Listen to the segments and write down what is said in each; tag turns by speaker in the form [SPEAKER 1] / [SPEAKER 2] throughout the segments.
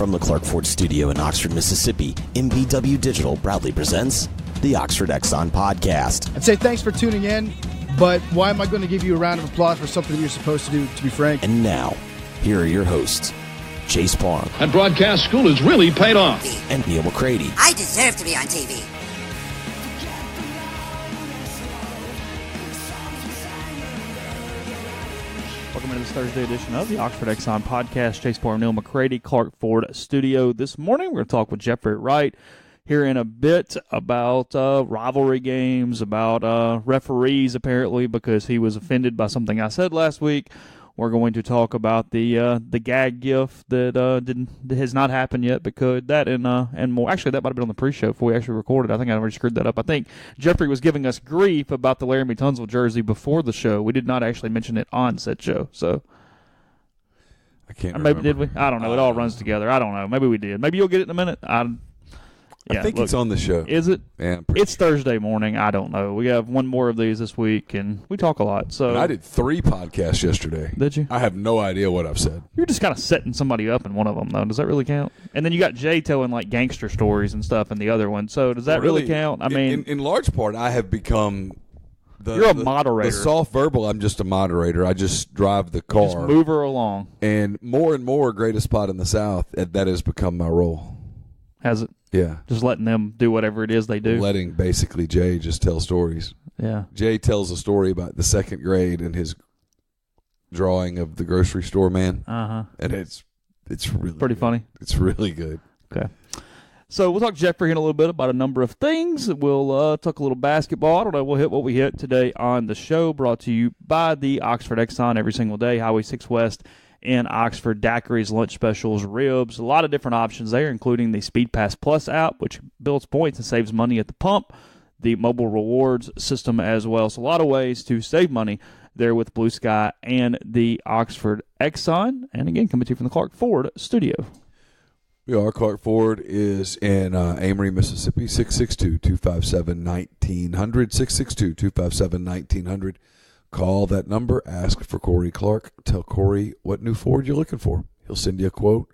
[SPEAKER 1] From the Clarke Ford Studio in Oxford, Mississippi, MBW Digital proudly presents the Oxford Exxon Podcast.
[SPEAKER 2] I'd say thanks for tuning in, but why am I going to give you a round of applause for something that you're supposed to do, to be frank?
[SPEAKER 1] And now, here are your hosts, Chase Parham.
[SPEAKER 3] That broadcast school has really paid off.
[SPEAKER 1] And Neal McCready.
[SPEAKER 4] I deserve to be on TV.
[SPEAKER 5] Welcome to this Thursday edition of the Oxford Exxon Podcast. Chase Parham, Neal McCready, Clarke Ford Studio. This morning, we're going to talk with Jeffrey Wright here in a bit about rivalry games, about referees, apparently, because he was offended by something I said last week. We're going to talk about the gag gift that has not happened yet, because that and more. Actually, that might have been on the pre-show before we actually recorded. I think I already screwed that up. I think Jeffrey was giving us grief about the Laramie Tunsil jersey before the show. We did not actually mention it on said show, so
[SPEAKER 6] I can't remember.
[SPEAKER 5] Maybe did we? I don't know. It all runs together. I don't know. Maybe we did. Maybe you'll get it in a minute.
[SPEAKER 6] I think it's on the show.
[SPEAKER 5] Is it?
[SPEAKER 6] Yeah,
[SPEAKER 5] it's Thursday morning. I don't know. We have one more of these this week, and we talk a lot. So
[SPEAKER 6] and I did 3 podcasts yesterday.
[SPEAKER 5] Did you?
[SPEAKER 6] I have no idea what I've said.
[SPEAKER 5] You're just kind of setting somebody up in one of them, though. Does that really count? And then you got Jay telling, like, gangster stories and stuff in the other one. So does that really count? I mean,
[SPEAKER 6] in large part, I have become
[SPEAKER 5] you're a moderator.
[SPEAKER 6] The soft verbal, I'm just a moderator. I just drive the car.
[SPEAKER 5] Just move her along.
[SPEAKER 6] And more, greatest spot in the South, that has become my role.
[SPEAKER 5] Has it?
[SPEAKER 6] Yeah.
[SPEAKER 5] Just letting them do whatever it is they do.
[SPEAKER 6] Letting basically Jay just tell stories.
[SPEAKER 5] Yeah.
[SPEAKER 6] Jay tells a story about the second grade and his drawing of the grocery store man.
[SPEAKER 5] Uh-huh.
[SPEAKER 6] And it's really
[SPEAKER 5] pretty
[SPEAKER 6] good.
[SPEAKER 5] funny.
[SPEAKER 6] It's really good.
[SPEAKER 5] Okay. So we'll talk to Jeffrey in a little bit about a number of things. We'll talk a little basketball. I don't know. We'll hit what we hit today on the show, brought to you by the Oxford Exxon every single day, Highway 6 West in Oxford, daiquiris, lunch specials, ribs, a lot of different options there, including the Speed Pass Plus app, which builds points and saves money at the pump, the mobile rewards system as well. So a lot of ways to save money there with Blue Sky and the Oxford Exxon. And again, coming to you from the Clarke Ford Studio.
[SPEAKER 6] We are. Clarke Ford is in Amory, Mississippi, 662-257-1900, 662-257-1900. Call that number, ask for Corey Clarke, tell Corey what new Ford you're looking for. He'll send you a quote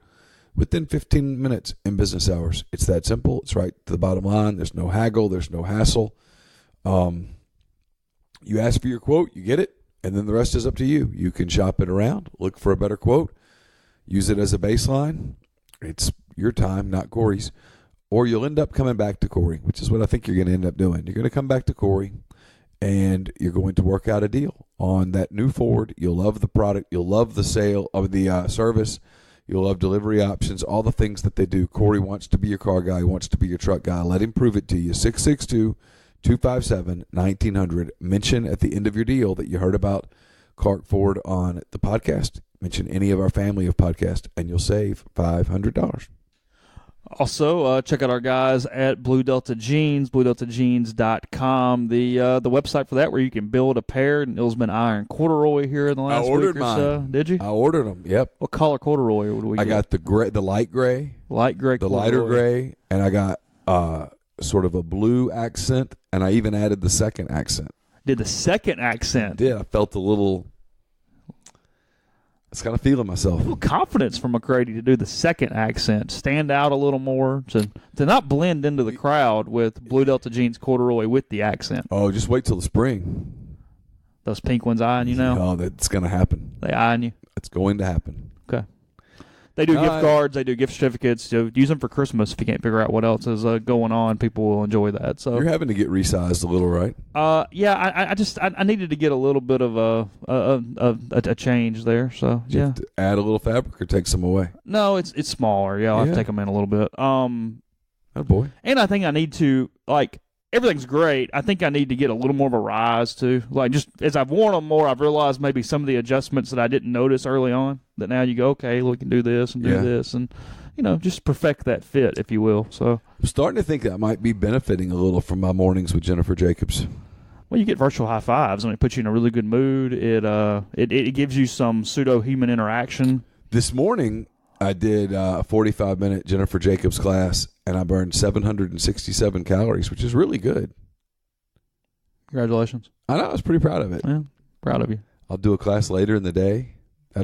[SPEAKER 6] within 15 minutes in business hours. It's that simple. It's right to the bottom line. There's no haggle. There's no hassle. You ask for your quote, you get it, and then the rest is up to you. You can shop it around, look for a better quote, use it as a baseline. It's your time, not Corey's. Or you'll end up coming back to Corey, which is what I think you're going to end up doing. You're going to come back to Corey, and you're going to work out a deal on that new Ford. You'll love the product. You'll love the sale of the service. You'll love delivery options, all the things that they do. Corey wants to be your car guy. He wants to be your truck guy. Let him prove it to you. 662-257-1900. Mention at the end of your deal that you heard about Clarke Ford on the podcast. Mention any of our family of podcasts, and you'll save $500.
[SPEAKER 5] Also, check out our guys at Blue Delta Jeans, BlueDeltaJeans.com. The website for that, where you can build a pair of Nilsman iron corduroy here in the last week or so. Did you?
[SPEAKER 6] I ordered them. Yep.
[SPEAKER 5] What color corduroy would we get?
[SPEAKER 6] I got the light gray,
[SPEAKER 5] the
[SPEAKER 6] lighter gray, and I got sort of a blue accent, and I even added the second accent.
[SPEAKER 5] Did the second accent?
[SPEAKER 6] I felt a little. I was kind of feeling myself.
[SPEAKER 5] A little confidence from McCready to do the second accent, stand out a little more, to not blend into the crowd with Blue Delta Jeans corduroy with the accent.
[SPEAKER 6] Oh, just wait till the spring.
[SPEAKER 5] Those pink ones eyeing you now?
[SPEAKER 6] Oh, that's going to happen.
[SPEAKER 5] They eyeing you?
[SPEAKER 6] It's going to happen.
[SPEAKER 5] Okay. They do gift cards. They do gift certificates. So use them for Christmas if you can't figure out what else is going on. People will enjoy that. So
[SPEAKER 6] you're having to get resized a little, right?
[SPEAKER 5] Yeah. I needed to get a little bit of a change there. So
[SPEAKER 6] Did you have to add a little fabric or take some away?
[SPEAKER 5] No, it's smaller. Yeah, I'll have to take them in a little bit.
[SPEAKER 6] Oh boy.
[SPEAKER 5] And I think I need to everything's great. I think I need to get a little more of a rise too. Like, just as I've worn them more, I've realized maybe some of the adjustments that I didn't notice early on, that now you go, okay, we can do this and do this, and just perfect that fit, if you will. So
[SPEAKER 6] I'm starting to think that might be benefiting a little from my mornings with Jennifer Jacobs.
[SPEAKER 5] Well, you get virtual high fives. I mean, it puts you in a really good mood. It gives you some pseudo-human interaction.
[SPEAKER 6] This morning, I did a 45-minute Jennifer Jacobs class, and I burned 767 calories, which is really good.
[SPEAKER 5] Congratulations.
[SPEAKER 6] I know. I was pretty proud of it.
[SPEAKER 5] Yeah, proud of you.
[SPEAKER 6] I'll do a class later in the day.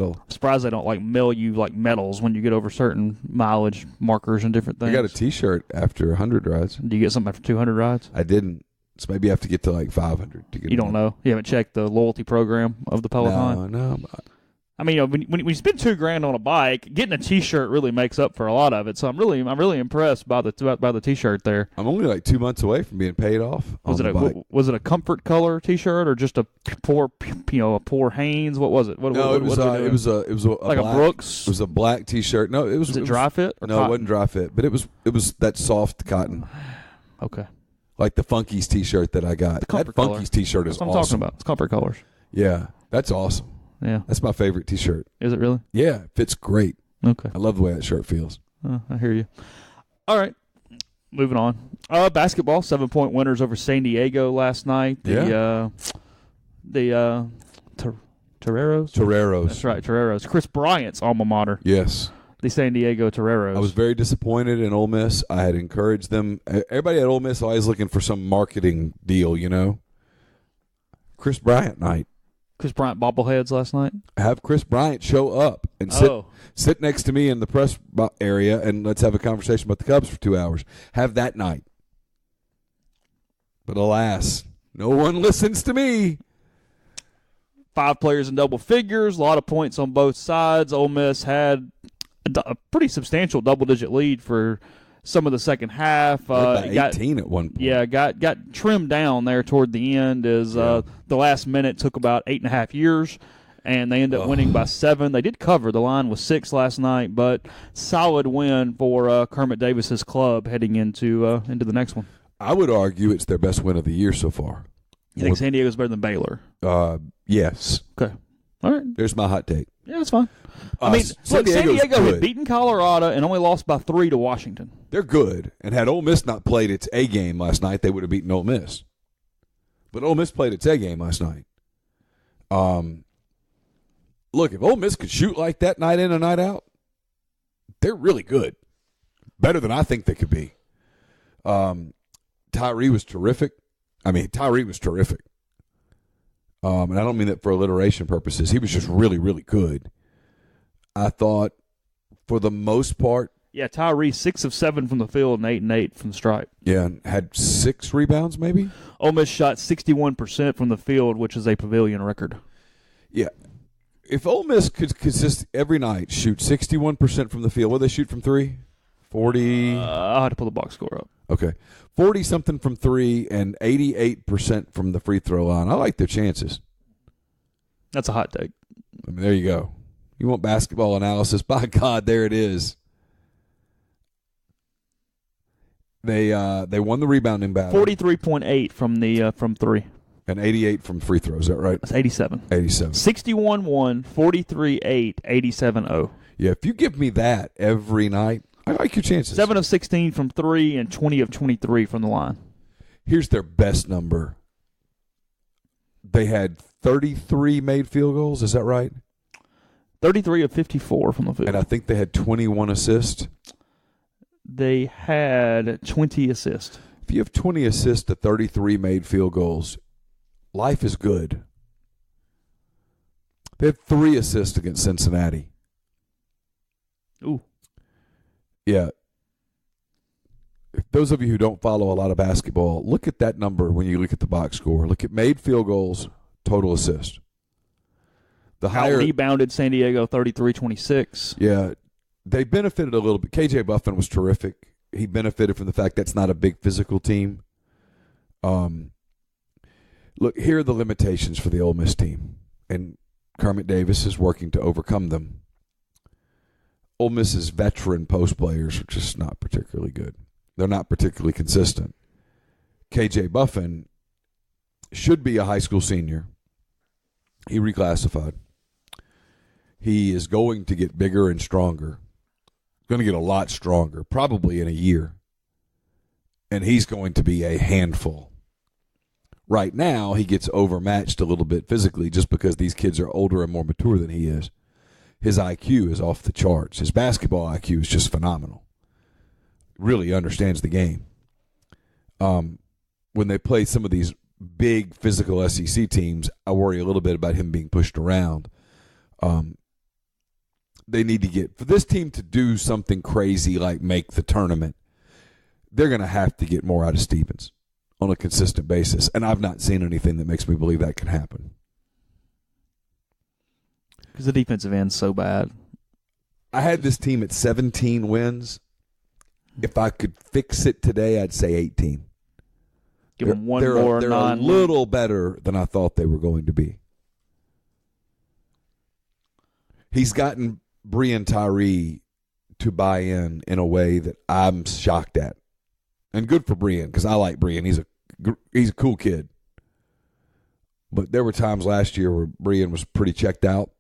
[SPEAKER 6] I'm
[SPEAKER 5] surprised they don't like mail you like medals when you get over certain mileage markers and different things.
[SPEAKER 6] I got a T-shirt after 100 rides.
[SPEAKER 5] Do you get something after 200 rides?
[SPEAKER 6] I didn't. So maybe I have to get to like 500 to get.
[SPEAKER 5] You don't know. You haven't checked the loyalty program of the Peloton.
[SPEAKER 6] No.
[SPEAKER 5] I mean, when you spend $2,000 on a bike, getting a T-shirt really makes up for a lot of it. So I'm really impressed by the T-shirt there.
[SPEAKER 6] I'm only like 2 months away from being paid off.
[SPEAKER 5] Was it a comfort color T-shirt or just a poor Hanes? What was it? It was
[SPEAKER 6] like
[SPEAKER 5] a Brooks.
[SPEAKER 6] It was a black T-shirt. No, it was.
[SPEAKER 5] Was it dry fit? Or
[SPEAKER 6] no,
[SPEAKER 5] cotton?
[SPEAKER 6] It wasn't dry fit, but it was that soft cotton.
[SPEAKER 5] Okay.
[SPEAKER 6] Like the Funkies T-shirt that I got. That Funkies T-shirt is
[SPEAKER 5] awesome. That's what I'm talking about. It's comfort colors.
[SPEAKER 6] Yeah, that's awesome.
[SPEAKER 5] Yeah,
[SPEAKER 6] that's my favorite T-shirt.
[SPEAKER 5] Is it really?
[SPEAKER 6] Yeah, it fits great.
[SPEAKER 5] Okay,
[SPEAKER 6] I love the way that shirt feels.
[SPEAKER 5] I hear you. All right, moving on. Basketball, 7-point winners over San Diego last night. The Toreros. That's right, Toreros. Chris Bryant's alma mater.
[SPEAKER 6] Yes.
[SPEAKER 5] The San Diego Toreros.
[SPEAKER 6] I was very disappointed in Ole Miss. I had encouraged them. Everybody at Ole Miss always looking for some marketing deal, you know. Chris Bryant night.
[SPEAKER 5] Chris Bryant bobbleheads last night?
[SPEAKER 6] Have Chris Bryant show up and sit next to me in the press area and let's have a conversation about the Cubs for 2 hours. Have that night. But alas, no one listens to me.
[SPEAKER 5] 5 players in double figures, a lot of points on both sides. Ole Miss had a pretty substantial double-digit lead for some of the second half.
[SPEAKER 6] Got 18 at one point.
[SPEAKER 5] Yeah, got trimmed down there toward the end as the last minute took about 8.5 years, and they ended up winning by 7. They did cover. The line was 6 last night, but solid win for Kermit Davis's club heading into the next one.
[SPEAKER 6] I would argue it's their best win of the year so far.
[SPEAKER 5] You think San Diego's better than Baylor?
[SPEAKER 6] Yes.
[SPEAKER 5] Okay. All right.
[SPEAKER 6] There's my hot take.
[SPEAKER 5] Yeah, that's fine. I mean, San Diego had beaten Colorado and only lost by 3 to Washington.
[SPEAKER 6] They're good. And had Ole Miss not played its A game last night, they would have beaten Ole Miss. But Ole Miss played its A game last night. Look, if Ole Miss could shoot like that night in and night out, they're really good. Better than I think they could be. Tyree was terrific. And I don't mean that for alliteration purposes. He was just really, really good. I thought, for the most part.
[SPEAKER 5] Yeah, Tyree 6 of 7 from the field and 8 and 8 from the stripe.
[SPEAKER 6] Yeah, and had 6 rebounds maybe.
[SPEAKER 5] Ole Miss shot 61% from the field, which is a pavilion record.
[SPEAKER 6] Yeah, if Ole Miss could consist every night shoot 61% from the field, what do they shoot from 3? 40.
[SPEAKER 5] I'll have to pull the box score up.
[SPEAKER 6] Okay, 40-something from 3 and 88% from the free throw line. I like their chances.
[SPEAKER 5] That's a hot take.
[SPEAKER 6] I mean, there you go. You want basketball analysis? By God, there it is. They won the rebounding battle.
[SPEAKER 5] 43.8 from 3.
[SPEAKER 6] And 88 from free throws. Is that right?
[SPEAKER 5] That's 87.
[SPEAKER 6] 87.
[SPEAKER 5] 61-1, 43-8, 87-0.
[SPEAKER 6] Yeah, if you give me that every night, I like your chances.
[SPEAKER 5] 7 of 16 from 3 and 20 of 23 from the line.
[SPEAKER 6] Here's their best number. They had 33 made field goals. Is that right?
[SPEAKER 5] 33 of 54 from the field.
[SPEAKER 6] And I think they had 21 assists.
[SPEAKER 5] They had 20 assists.
[SPEAKER 6] If you have 20 assists to 33 made field goals, life is good. They had 3 assists against Cincinnati.
[SPEAKER 5] Ooh.
[SPEAKER 6] Yeah. If those of you who don't follow a lot of basketball, look at that number when you look at the box score. Look at made field goals, total assists. The higher
[SPEAKER 5] rebounded San Diego 33-26.
[SPEAKER 6] Yeah. They benefited a little bit. KJ Buffin was terrific. He benefited from the fact that's not a big physical team. Look, here are the limitations for the Ole Miss team, and Kermit Davis is working to overcome them. Ole Miss's veteran post players are just not particularly good. They're not particularly consistent. KJ Buffin should be a high school senior. He reclassified. He is going to get bigger and stronger. Going to get a lot stronger, probably in a year. And he's going to be a handful. Right now, he gets overmatched a little bit physically just because these kids are older and more mature than he is. His IQ is off the charts. His basketball IQ is just phenomenal. Really understands the game. When they play some of these big physical SEC teams, I worry a little bit about him being pushed around. they need to get, for this team to do something crazy like make the tournament, they're going to have to get more out of Stevens on a consistent basis. And I've not seen anything that makes me believe that can happen.
[SPEAKER 5] Because the defensive end's so bad.
[SPEAKER 6] I had this team at 17 wins. If I could fix it today, I'd say 18.
[SPEAKER 5] Give them one more.
[SPEAKER 6] They're a little better than I thought they were going to be. He's gotten Brian Tyree to buy in a way that I'm shocked at. And good for Brian, because I like Brian. He's a cool kid. But there were times last year where Brian was pretty checked out.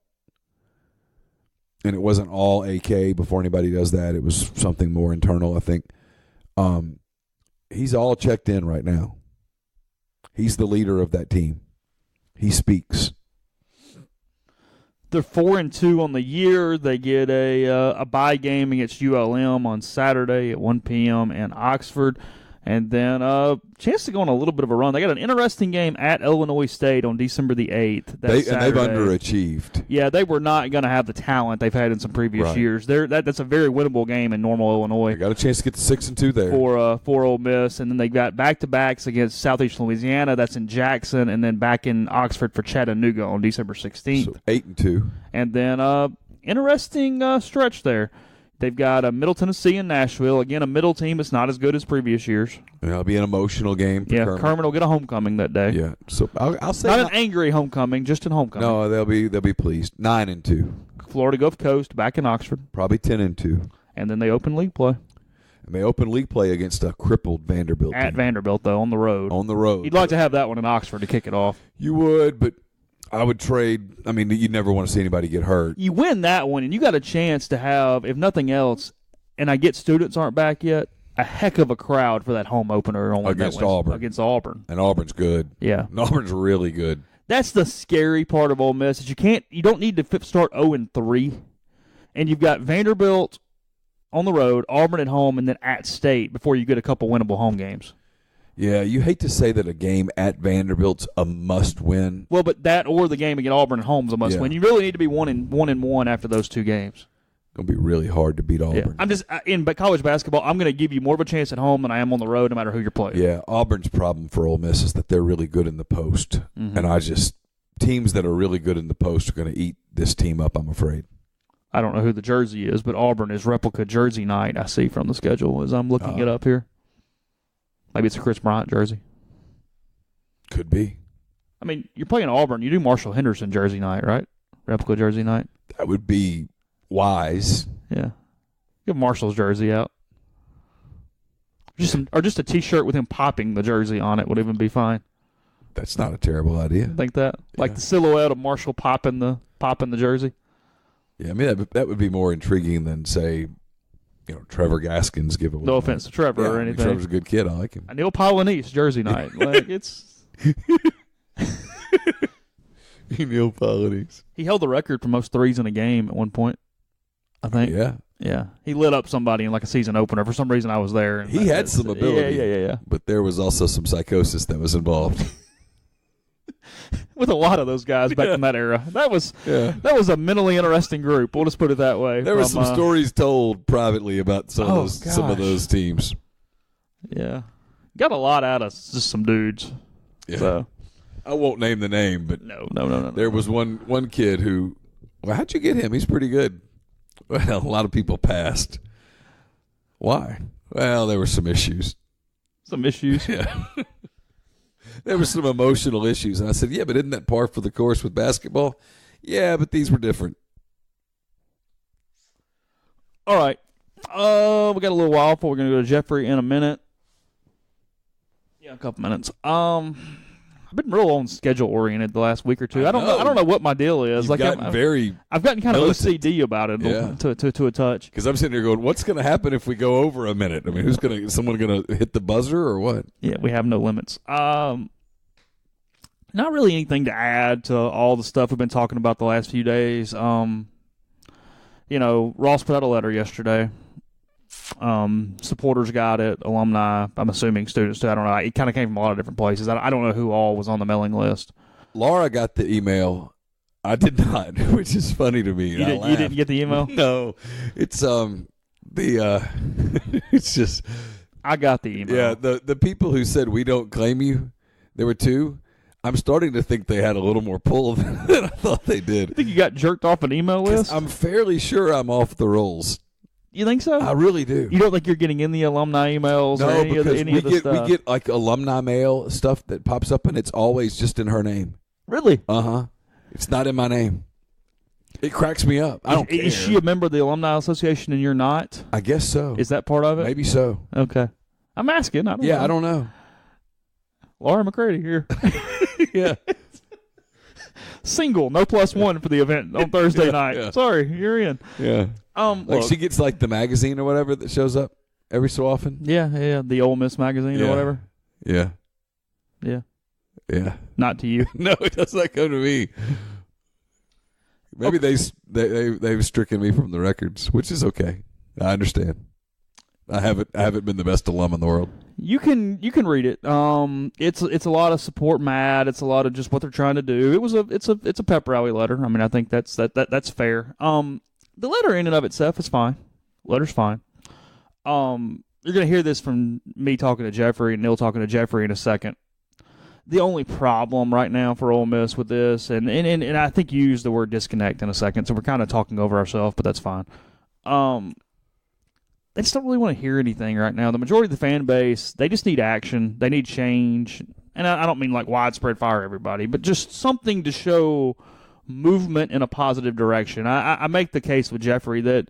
[SPEAKER 6] And it wasn't all AK before anybody does that. It was something more internal, I think. He's all checked in right now. He's the leader of that team. He speaks.
[SPEAKER 5] They're 4-2 on the year. They get a bye game against ULM on Saturday at 1 p.m. in Oxford. And then a chance to go on a little bit of a run. They got an interesting game at Illinois State on December the 8th.
[SPEAKER 6] And they've underachieved.
[SPEAKER 5] Yeah, they were not going to have the talent they've had in some previous years. That's a very winnable game in Normal, Illinois.
[SPEAKER 6] They got a chance to get to 6-2 there.
[SPEAKER 5] For Ole Miss. And then they got back-to-backs against Southeast Louisiana. That's in Jackson. And then back in Oxford for Chattanooga on December 16th.
[SPEAKER 6] So 8-2.
[SPEAKER 5] And then interesting stretch there. They've got Middle Tennessee and Nashville. Again, a middle team that's not as good as previous years.
[SPEAKER 6] Yeah, it'll be an emotional game for Kermit.
[SPEAKER 5] Kermit will get a homecoming that day.
[SPEAKER 6] Yeah, so I'll say
[SPEAKER 5] not an angry homecoming, just an homecoming.
[SPEAKER 6] No, they'll be pleased. 9-2.
[SPEAKER 5] Florida Gulf Coast back in Oxford.
[SPEAKER 6] Probably 10-2.
[SPEAKER 5] And then they open league play.
[SPEAKER 6] And they open league play against a crippled Vanderbilt
[SPEAKER 5] at
[SPEAKER 6] team.
[SPEAKER 5] Vanderbilt, though, on the road.
[SPEAKER 6] On the road.
[SPEAKER 5] You'd like to have that one in Oxford to kick it off.
[SPEAKER 6] You would, but I would trade. I mean, you never want to see anybody get hurt.
[SPEAKER 5] You win that one, and you got a chance to have, if nothing else, and I get students aren't back yet, a heck of a crowd for that home opener
[SPEAKER 6] against Auburn.
[SPEAKER 5] Against Auburn.
[SPEAKER 6] And Auburn's good.
[SPEAKER 5] Yeah.
[SPEAKER 6] And Auburn's really good.
[SPEAKER 5] That's the scary part of Ole Miss is you don't need to start 0-3, and you've got Vanderbilt on the road, Auburn at home, and then at State before you get a couple winnable home games.
[SPEAKER 6] Yeah, you hate to say that a game at Vanderbilt's a must-win.
[SPEAKER 5] Well, but that or the game against Auburn at home is a must-win. You really need to be 1-1 after those two games.
[SPEAKER 6] Going to be really hard to beat Auburn.
[SPEAKER 5] Yeah. I'm just in college basketball. I'm going to give you more of a chance at home than I am on the road, no matter who you're playing.
[SPEAKER 6] Yeah, Auburn's problem for Ole Miss is that they're really good in the post, and teams that are really good in the post are going to eat this team up. I'm afraid.
[SPEAKER 5] I don't know who the jersey is, but Auburn is replica jersey night. I see from the schedule as I'm looking it up here. Maybe it's a Chris Bryant jersey.
[SPEAKER 6] Could be.
[SPEAKER 5] I mean, you're playing Auburn. You do Marshall Henderson jersey night, right? Replica jersey night.
[SPEAKER 6] That would be wise.
[SPEAKER 5] Yeah. Give Marshall's jersey out. Just a T-shirt with him popping the jersey on it would even be fine.
[SPEAKER 6] That's not a terrible idea.
[SPEAKER 5] Think that? Like the silhouette of Marshall popping the jersey.
[SPEAKER 6] Yeah, I mean that would be more intriguing than say, Trevor Gaskins give away.
[SPEAKER 5] No offense to Trevor or anything.
[SPEAKER 6] Trevor's a good kid. I like him.
[SPEAKER 5] A Neil Polonese jersey night. Like it's
[SPEAKER 6] Neil Polonese.
[SPEAKER 5] He held the record for most threes in a game at one point, I think.
[SPEAKER 6] Yeah.
[SPEAKER 5] Yeah. He lit up somebody in like a season opener. For some reason I was there. And
[SPEAKER 6] he had some ability.
[SPEAKER 5] Yeah.
[SPEAKER 6] But there was also some psychosis that was involved.
[SPEAKER 5] With a lot of those guys back in that era. That was a mentally interesting group. We'll just put it that way.
[SPEAKER 6] There were some stories told privately about some of those teams.
[SPEAKER 5] Yeah. Got a lot out of just some dudes.
[SPEAKER 6] Yeah.
[SPEAKER 5] So.
[SPEAKER 6] I won't name the name, but
[SPEAKER 5] no.
[SPEAKER 6] There was one kid who, well, how'd you get him? He's pretty good. Well, a lot of people passed. Why? Well, there were some issues.
[SPEAKER 5] Some issues?
[SPEAKER 6] Yeah. There were some emotional issues. And I said, yeah, but isn't that par for the course with basketball? Yeah, but these were different.
[SPEAKER 5] All right. We got a little while before we're going to go to Jeffrey in a minute. Yeah, a couple minutes. I've been real on schedule oriented the last week or two. I don't know what my deal is.
[SPEAKER 6] I've gotten
[SPEAKER 5] kind of OCD about it to a touch.
[SPEAKER 6] Because I'm sitting here going, what's going to happen if we go over a minute? I mean, is someone going to hit the buzzer or what?
[SPEAKER 5] Yeah, we have no limits. Not really anything to add to all the stuff we've been talking about the last few days. Ross put out a letter yesterday. Supporters got it, alumni, I'm assuming students too. I don't know. It kind of came from a lot of different places. I don't know who all was on the mailing list.
[SPEAKER 6] Laura got the email. I did not, which is funny to me.
[SPEAKER 5] You didn't get the email?
[SPEAKER 6] No. It's it's just
[SPEAKER 5] I got the email.
[SPEAKER 6] Yeah, the people who said we don't claim you, there were two. I'm starting to think they had a little more pull than I thought they did.
[SPEAKER 5] You think you got jerked off an email list?
[SPEAKER 6] I'm fairly sure I'm off the rolls.
[SPEAKER 5] You think so?
[SPEAKER 6] I really do.
[SPEAKER 5] You don't think you're getting in the alumni emails or any of the stuff?
[SPEAKER 6] We get like alumni mail stuff that pops up, and it's always just in her name.
[SPEAKER 5] Really?
[SPEAKER 6] Uh-huh. It's not in my name. It cracks me up. I don't care.
[SPEAKER 5] Is she a member of the Alumni Association and you're not?
[SPEAKER 6] I guess so.
[SPEAKER 5] Is that part of it?
[SPEAKER 6] Maybe so.
[SPEAKER 5] Okay. I'm asking. I don't know.
[SPEAKER 6] I don't know.
[SPEAKER 5] Laura McCready here.
[SPEAKER 6] Yeah.
[SPEAKER 5] Single, no +1 for the event on Thursday night.
[SPEAKER 6] Yeah.
[SPEAKER 5] Sorry, you're in.
[SPEAKER 6] Yeah.
[SPEAKER 5] Look,
[SPEAKER 6] she gets like the magazine or whatever that shows up every so often.
[SPEAKER 5] Yeah, the Ole Miss magazine or whatever.
[SPEAKER 6] Yeah.
[SPEAKER 5] Yeah.
[SPEAKER 6] Yeah.
[SPEAKER 5] Not to you.
[SPEAKER 6] No, it does not come to me. Maybe they've stricken me from the records, which is okay. I understand. I haven't been the best alum in the world.
[SPEAKER 5] You can read it. It's a lot of support Matt. It's a lot of just what they're trying to do. It's a pep rally letter. I mean, I think that's fair. The letter in and of itself is fine. Letter's fine. You're gonna hear this from me talking to Jeffrey and Neal talking to Jeffrey in a second. The only problem right now for Ole Miss with this, and I think you used the word disconnect in a second, so we're kind of talking over ourselves, but that's fine. They just don't really want to hear anything right now. The majority of the fan base, they just need action. They need change. And I don't mean like widespread fire everybody, but just something to show movement in a positive direction. I make the case with Jeffrey that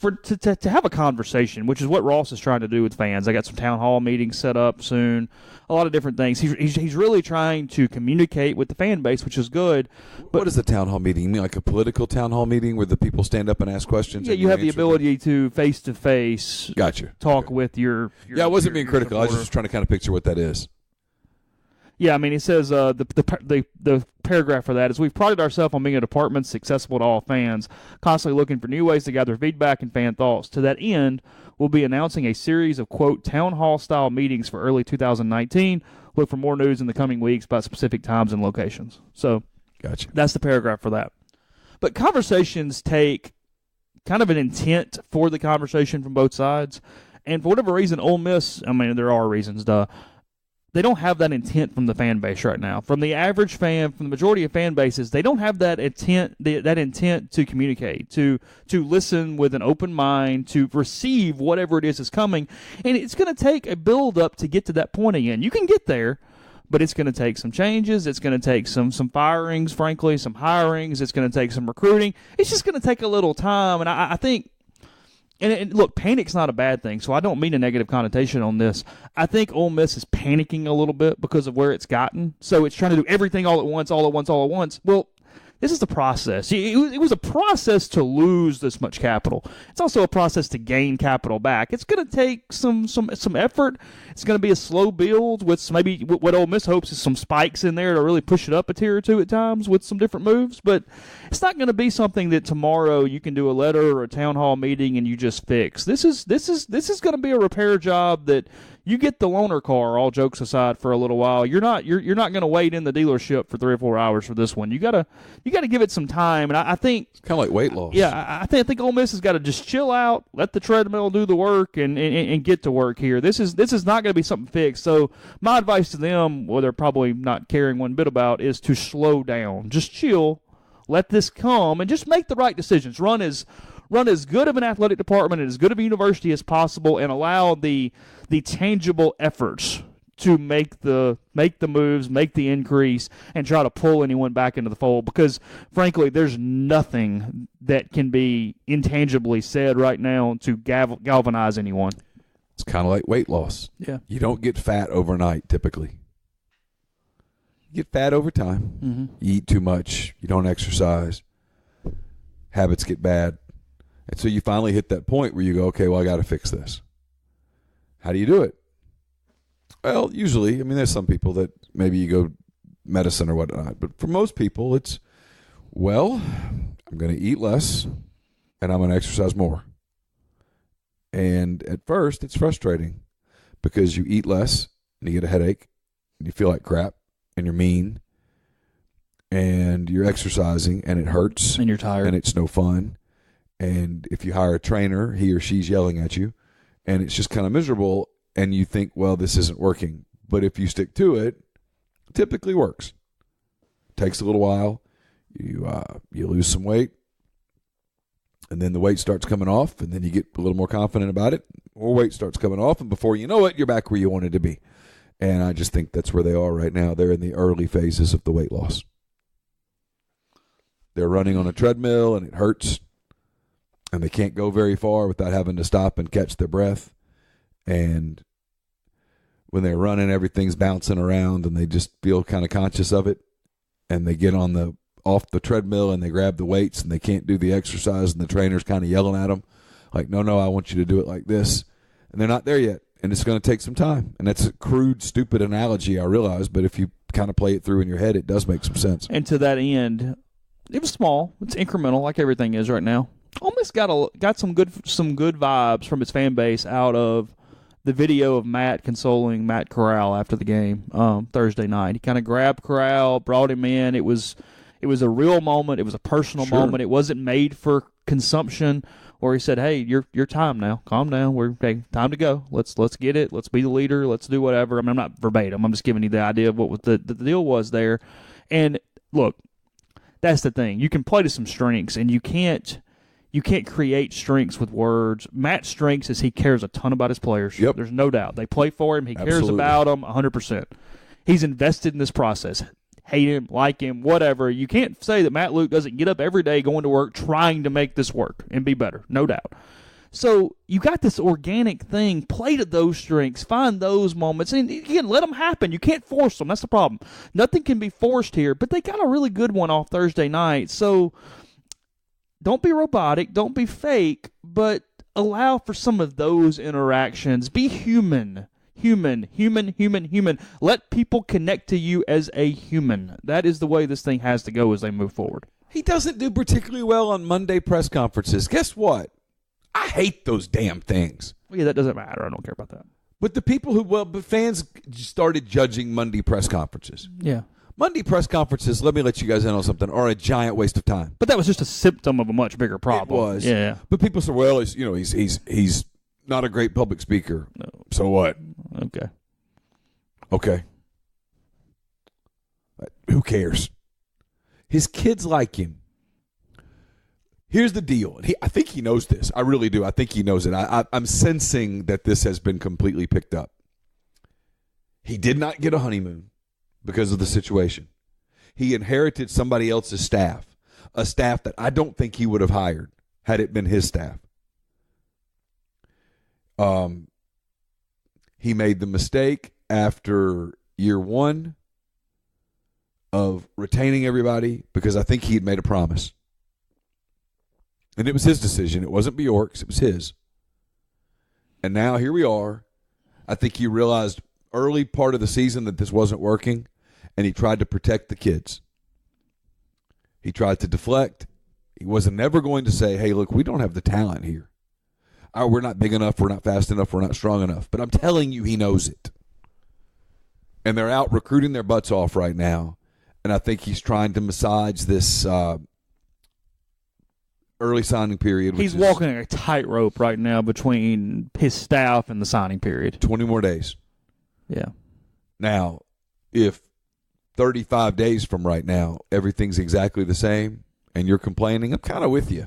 [SPEAKER 5] to have a conversation, which is what Ross is trying to do with fans. I got some town hall meetings set up soon, a lot of different things. He's really trying to communicate with the fan base, which is good. But
[SPEAKER 6] what is a town hall meeting? You mean like a political town hall meeting where the people stand up and ask questions?
[SPEAKER 5] Yeah, you have the ability to face-to-face talk with your
[SPEAKER 6] yeah, I wasn't being critical.
[SPEAKER 5] supporter.
[SPEAKER 6] I was just trying to kind of picture what that is.
[SPEAKER 5] Yeah, I mean, it says the paragraph for that is, we've prided ourselves on being a department accessible to all fans, constantly looking for new ways to gather feedback and fan thoughts. To that end, we'll be announcing a series of, quote, town hall-style meetings for early 2019. Look for more news in the coming weeks about specific times and locations. So
[SPEAKER 6] gotcha.
[SPEAKER 5] That's the paragraph for that. But conversations take kind of an intent for the conversation from both sides. And for whatever reason, Ole Miss, I mean, there are reasons, they don't have that intent from the fan base right now. From the average fan, from the majority of fan bases, they don't have that intent to communicate, to listen with an open mind, to receive whatever it is that's coming. And it's going to take a build-up to get to that point again. You can get there, but it's going to take some changes. It's going to take some firings, frankly, some hirings. It's going to take some recruiting. It's just going to take a little time. And I think... And look, panic's not a bad thing, so I don't mean a negative connotation on this. I think Ole Miss is panicking a little bit because of where it's gotten. So it's trying to do everything all at once. Well, this is the process. It was a process to lose this much capital. It's also a process to gain capital back. It's going to take some effort. It's going to be a slow build with maybe what Ole Miss hopes is some spikes in there to really push it up a tier or two at times with some different moves. But it's not going to be something that tomorrow you can do a letter or a town hall meeting and you just fix. This is going to be a repair job that you get the loaner car, all jokes aside, for a little while. You're not going to wait in the dealership for 3 or 4 hours for this one. You gotta give it some time. And I think
[SPEAKER 6] it's kind of like weight loss.
[SPEAKER 5] Yeah, I think Ole Miss has got to just chill out, let the treadmill do the work, and get to work here. This is not going to be something fixed. So my advice to them, what they're probably not caring one bit about, is to slow down, just chill, let this come, and just make the right decisions. Run as good of an athletic department and as good of a university as possible, and allow the tangible efforts to make the moves, make the increase, and try to pull anyone back into the fold. Because, frankly, there's nothing that can be intangibly said right now to galvanize anyone.
[SPEAKER 6] It's kind of like weight loss.
[SPEAKER 5] Yeah.
[SPEAKER 6] You don't get fat overnight, typically. You get fat over time.
[SPEAKER 5] Mm-hmm.
[SPEAKER 6] You eat too much. You don't exercise. Habits get bad. And so you finally hit that point where you go, okay, well, I got to fix this. How do you do it? Well, usually, I mean, there's some people that maybe you go medicine or whatnot. But for most people, it's, well, I'm going to eat less and I'm going to exercise more. And at first, it's frustrating because you eat less and you get a headache and you feel like crap and you're mean. and you're exercising and it hurts
[SPEAKER 5] And you're tired.
[SPEAKER 6] and it's no fun. And if you hire a trainer, he or she's yelling at you and it's just kind of miserable and you think, well, this isn't working. But if you stick to it, it typically works. Takes a little while. You lose some weight, and then the weight starts coming off, and then you get a little more confident about it. More weight starts coming off, and before you know it, you're back where you wanted to be. And I just think that's where they are right now. They're in the early phases of the weight loss. They're running on a treadmill, and it hurts, and they can't go very far without having to stop and catch their breath. And when they're running, everything's bouncing around, and they just feel kind of conscious of it. And they get off the treadmill and they grab the weights and they can't do the exercise, and the trainer's kind of yelling at them like, no, I want you to do it like this. And they're not there yet, and it's going to take some time. And that's a crude, stupid analogy, I realize, but if you kind of play it through in your head, it does make some sense.
[SPEAKER 5] And to that end, it was small. It's incremental, like everything is right now. Ole Miss got some good vibes from its fan base out of the video of Matt consoling Matt Corral after the game Thursday night. He kind of grabbed Corral, brought him in. It was a real moment. It was a personal moment. It wasn't made for consumption. Or he said, "Hey, your time now. Calm down. Time to go. Let's get it. Let's be the leader. Let's do whatever." I mean, I'm not verbatim. I'm just giving you the idea of what the deal was there. And look, that's the thing. You can play to some strengths, and you can't create strengths with words. Matt's strengths is he cares a ton about his players.
[SPEAKER 6] Yep.
[SPEAKER 5] There's no doubt. They play for him. He cares
[SPEAKER 6] Absolutely.
[SPEAKER 5] about them 100%. He's invested in this process. Hate him, like him, whatever. You can't say that Matt Luke doesn't get up every day going to work trying to make this work and be better. No doubt. So you got this organic thing. Play to those strengths. Find those moments. And again, let them happen. You can't force them. That's the problem. Nothing can be forced here. But they got a really good one off Thursday night. So don't be robotic. Don't be fake. But allow for some of those interactions. Be human. Human. Let people connect to you as a human. That is the way this thing has to go as they move forward.
[SPEAKER 6] He doesn't do particularly well on Monday press conferences. Guess what? I hate those damn things.
[SPEAKER 5] Well, yeah, that doesn't matter. I don't care about that.
[SPEAKER 6] But the people but fans started judging Monday press conferences.
[SPEAKER 5] Yeah.
[SPEAKER 6] Monday press conferences, let me let you guys in on something, are a giant waste of time.
[SPEAKER 5] But that was just a symptom of a much bigger problem.
[SPEAKER 6] It was.
[SPEAKER 5] Yeah.
[SPEAKER 6] But people say, well, he's not a great public speaker.
[SPEAKER 5] No.
[SPEAKER 6] So what?
[SPEAKER 5] Okay.
[SPEAKER 6] Who cares? His kids like him. Here's the deal. I think he knows this. I really do. I think he knows it. I'm sensing that this has been completely picked up. He did not get a honeymoon because of the situation. He inherited somebody else's staff, a staff that I don't think he would have hired had it been his staff. He made the mistake after year one of retaining everybody because I think he had made a promise. And it was his decision. It wasn't Bjork's. It was his. And now here we are. I think he realized early part of the season that this wasn't working, and he tried to protect the kids. He tried to deflect. He wasn't never going to say, hey, look, we don't have the talent here. We're not big enough. We're not fast enough. We're not strong enough. But I'm telling you, he knows it. And they're out recruiting their butts off right now. And I think he's trying to massage this early signing period.
[SPEAKER 5] He's walking a tightrope right now between his staff and the signing period.
[SPEAKER 6] 20 more days.
[SPEAKER 5] Yeah. Now,
[SPEAKER 6] If 35 days from right now, everything's exactly the same and you're complaining, I'm kind of with you.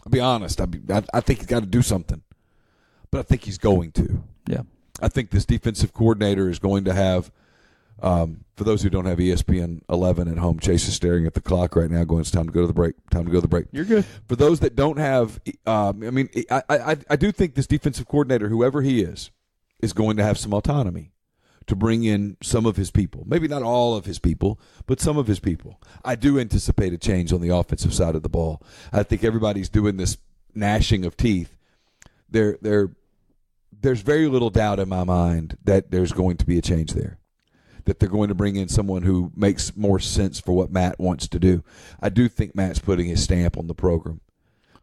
[SPEAKER 6] I'll be honest. I think he's got to do something. But I think he's going to.
[SPEAKER 5] Yeah.
[SPEAKER 6] I think this defensive coordinator is going to have, for those who don't have ESPN 11 at home, Chase is staring at the clock right now going, it's time to go to the break. Time to go to the break.
[SPEAKER 5] You're good.
[SPEAKER 6] For those that don't have, I do think this defensive coordinator, whoever he is going to have some autonomy to bring in some of his people. Maybe not all of his people, but some of his people. I do anticipate a change on the offensive side of the ball. I think everybody's doing this gnashing of teeth. There's very little doubt in my mind that there's going to be a change there, that they're going to bring in someone who makes more sense for what Matt wants to do. I do think Matt's putting his stamp on the program.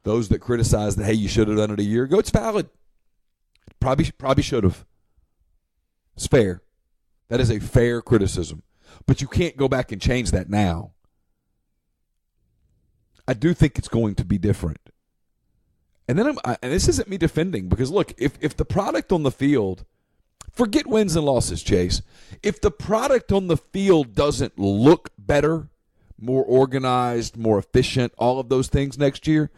[SPEAKER 6] Those that criticize that, hey, you should have done it a year ago, it's valid. Probably should have. It's fair. That is a fair criticism. But you can't go back and change that now. I do think it's going to be different. And then and this isn't me defending, because look, if the product on the field, forget wins and losses, Chase. If the product on the field doesn't look better, more organized, more efficient, all of those things next year,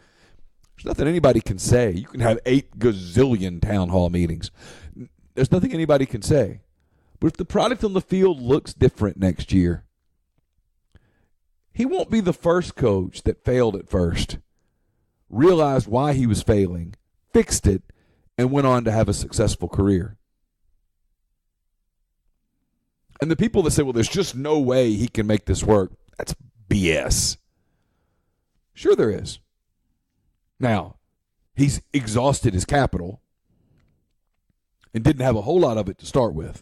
[SPEAKER 6] there's nothing anybody can say. You can have 8 gazillion town hall meetings. There's nothing anybody can say. But if the product on the field looks different next year, he won't be the first coach that failed at first, realized why he was failing, fixed it, and went on to have a successful career. And the people that say, well, there's just no way he can make this work, that's BS. Sure there is. Now, he's exhausted his capital and didn't have a whole lot of it to start with.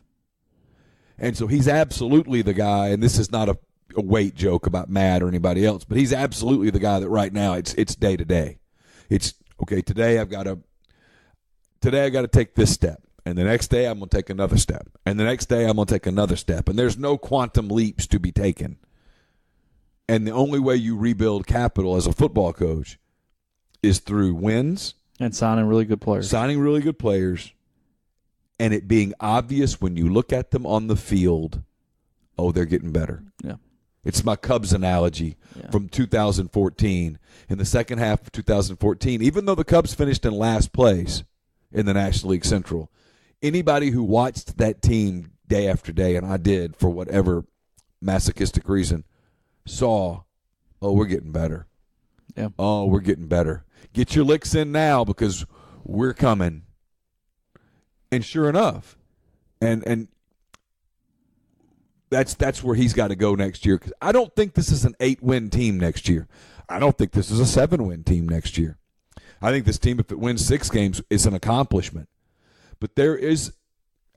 [SPEAKER 6] And so he's absolutely the guy, and this is not a weight joke about Matt or anybody else, but he's absolutely the guy that right now it's day to day. It's, okay, today I got to take this step. And the next day I'm going to take another step. And the next day I'm going to take another step. And there's no quantum leaps to be taken. And the only way you rebuild capital as a football coach is through wins.
[SPEAKER 5] And signing really good players. And it being obvious when you look at them on the field, oh, they're getting better. Yeah.
[SPEAKER 6] It's my Cubs analogy from 2014. In the second half of 2014, even though the Cubs finished in last place in the National League Central, anybody who watched that team day after day, and I did for whatever masochistic reason, saw, oh, we're getting better.
[SPEAKER 5] Yeah.
[SPEAKER 6] Oh, we're getting better. Get your licks in now because we're coming. And sure enough, and that's where he's got to go next year. Because I don't think this is an 8-win team next year. I don't think this is a 7-win team next year. I think this team, if it wins 6 games, is an accomplishment. But I think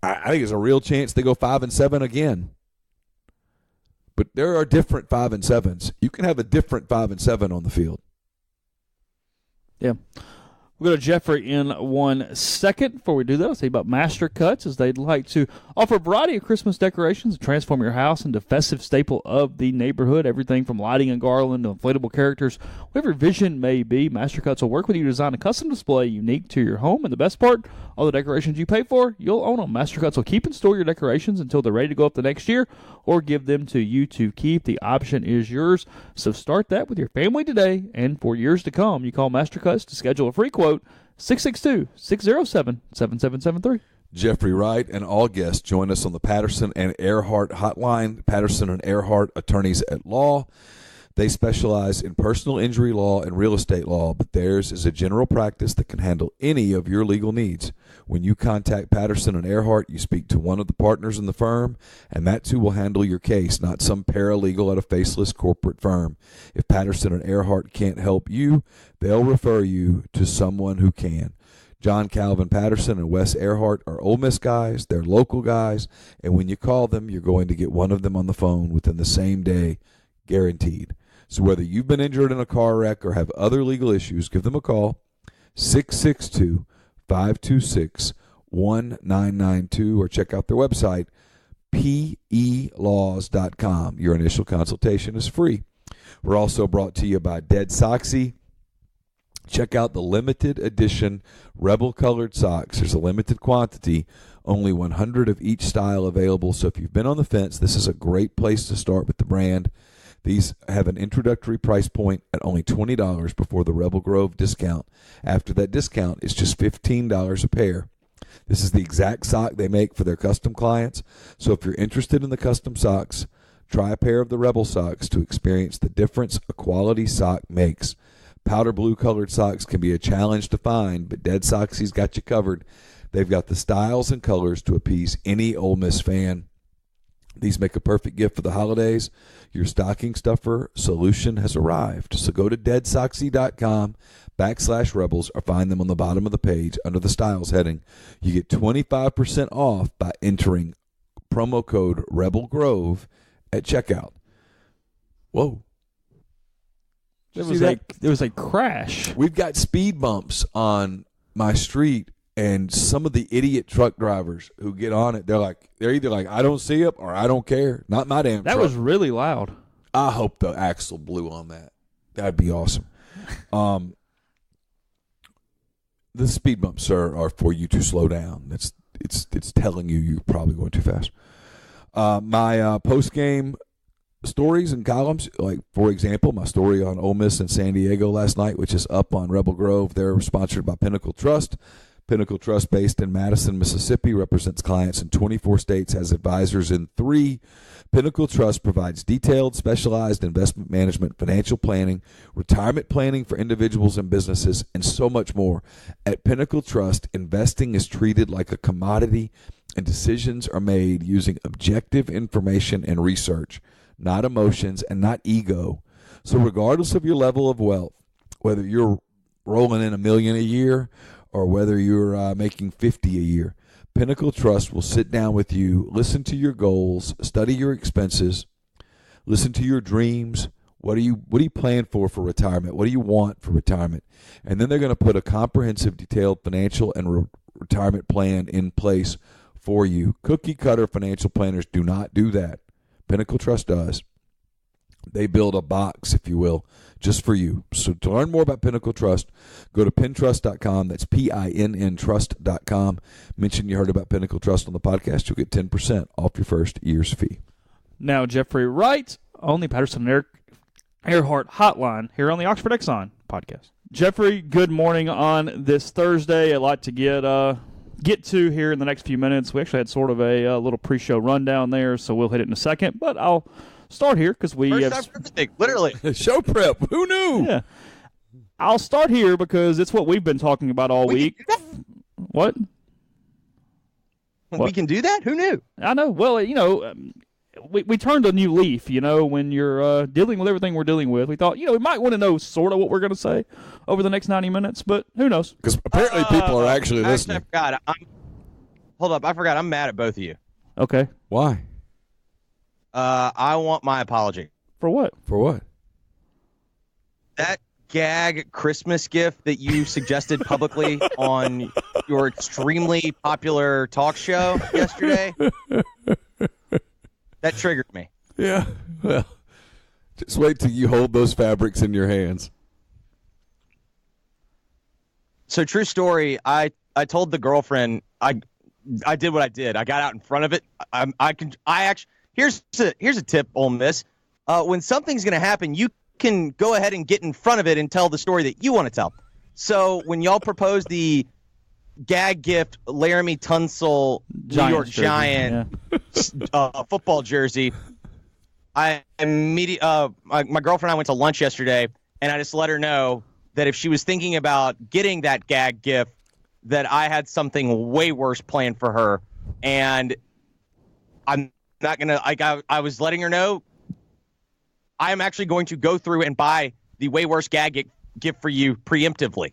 [SPEAKER 6] there's a real chance they go 5-7 again. But there are different 5-7s. You can have a different 5-7 on the field.
[SPEAKER 5] Yeah. We'll go to Jeffrey in 1 second. Before we do that, I'll tell you about Master Cuts, as they'd like to offer a variety of Christmas decorations to transform your house into a festive staple of the neighborhood. Everything from lighting and garland to inflatable characters. Whatever your vision may be, Master Cuts will work with you to design a custom display unique to your home. And the best part, all the decorations you pay for, you'll own them. Master Cuts will keep and store your decorations until they're ready to go up the next year, or give them to you to keep. The option is yours. So start that with your family today and for years to come. You call Master Cuts to schedule a free quote, 662-607-7773.
[SPEAKER 6] Jeffrey Wright and all guests join us on the Patterson and Earhart hotline. Patterson and Earhart, attorneys at law. They specialize in personal injury law and real estate law, but theirs is a general practice that can handle any of your legal needs. When you contact Patterson and Earhart, you speak to one of the partners in the firm, and that's who will handle your case, not some paralegal at a faceless corporate firm. If Patterson and Earhart can't help you, they'll refer you to someone who can. John Calvin Patterson and Wes Earhart are Ole Miss guys. They're local guys, and when you call them, you're going to get one of them on the phone within the same day, guaranteed. So whether you've been injured in a car wreck or have other legal issues, give them a call, 662-526-1992, or check out their website, pelaws.com. Your initial consultation is free. We're also brought to you by Dead Soxy. Check out the limited edition Rebel colored socks. There's a limited quantity, only 100 of each style available. So if you've been on the fence, this is a great place to start with the brand. These have an introductory price point at only $20 before the Rebel Grove discount. After that discount, it's just $15 a pair. This is the exact sock they make for their custom clients. So if you're interested in the custom socks, try a pair of the Rebel socks to experience the difference a quality sock makes. Powder blue colored socks can be a challenge to find, but Dead Soxy's got you covered. They've got the styles and colors to appease any Ole Miss fan. These make a perfect gift for the holidays. Your stocking stuffer solution has arrived. So go to deadsoxy.com/rebels or find them on the bottom of the page under the styles heading. You get 25% off by entering promo code Rebel Grove at checkout. Whoa.
[SPEAKER 5] There was a crash.
[SPEAKER 6] We've got speed bumps on my street, and some of the idiot truck drivers who get on it, they're either like, I don't see it or I don't care. Not my damn truck.
[SPEAKER 5] That was really loud.
[SPEAKER 6] I hope the axle blew on that. That'd be awesome. The speed bumps are for you to slow down. It's telling you you're probably going too fast. My post-game stories and columns, like, for example, my story on Ole Miss and San Diego last night, which is up on Rebel Grove. They're sponsored by Pinnacle Trust. Pinnacle Trust, based in Madison, Mississippi, represents clients in 24 states, has advisors in 3. Pinnacle Trust provides detailed, specialized investment management, financial planning, retirement planning for individuals and businesses, and so much more. At Pinnacle Trust, investing is treated like a commodity, and decisions are made using objective information and research, not emotions and not ego. So regardless of your level of wealth, whether you're rolling in $1 million a year or whether you're making $50 a year, Pinnacle Trust will sit down with you, listen to your goals, study your expenses, listen to your dreams. What do you plan for retirement? What do you want for retirement? And then they're going to put a comprehensive, detailed financial and retirement plan in place for you. Cookie cutter financial planners do not do that. Pinnacle Trust does. They build a box, if you will, just for you. So to learn more about Pinnacle Trust, go to pintrust.com. That's PINN trust.com. Mention you heard about Pinnacle Trust on the podcast. You'll get 10% off your first year's fee.
[SPEAKER 5] Now, Jeffrey Wright on the Patterson Earhart Hotline here on the Oxford Exxon podcast. Jeffrey, good morning on this Thursday. A lot to get to here in the next few minutes. We actually had sort of a little pre-show rundown there, so we'll hit it in a second. But I'll start here because we
[SPEAKER 4] First time for everything, literally.
[SPEAKER 6] Show prep. Who knew?
[SPEAKER 5] Yeah. I'll start here because it's what we've been talking about all week. What?
[SPEAKER 4] We can do that? Who knew?
[SPEAKER 5] I know. Well, we turned a new leaf, when you're dealing with everything we're dealing with. We thought, we might want to know sort of what we're going to say over the next 90 minutes, but who knows?
[SPEAKER 6] Because apparently people are actually listening.
[SPEAKER 4] I forgot. Hold up. I forgot. I'm mad at both of you.
[SPEAKER 5] Okay.
[SPEAKER 6] Why?
[SPEAKER 4] I want my apology.
[SPEAKER 5] For what?
[SPEAKER 6] For what?
[SPEAKER 4] That gag Christmas gift that you suggested publicly on your extremely popular talk show yesterday, that triggered me.
[SPEAKER 6] Yeah. Well, just wait till you hold those fabrics in your hands.
[SPEAKER 4] So, true story, I told the girlfriend I did what I did. I got out in front of it. Here's a tip, Ole Miss. When something's going to happen, you can go ahead and get in front of it and tell the story that you want to tell. So when y'all proposed the gag gift Laramie Tunsil New York Giant football jersey, my girlfriend and I went to lunch yesterday, and I just let her know that if she was thinking about getting that gag gift, that I had something way worse planned for her, and I'm not gonna. I was letting her know I am actually going to go through and buy the way worse gag gift for you preemptively,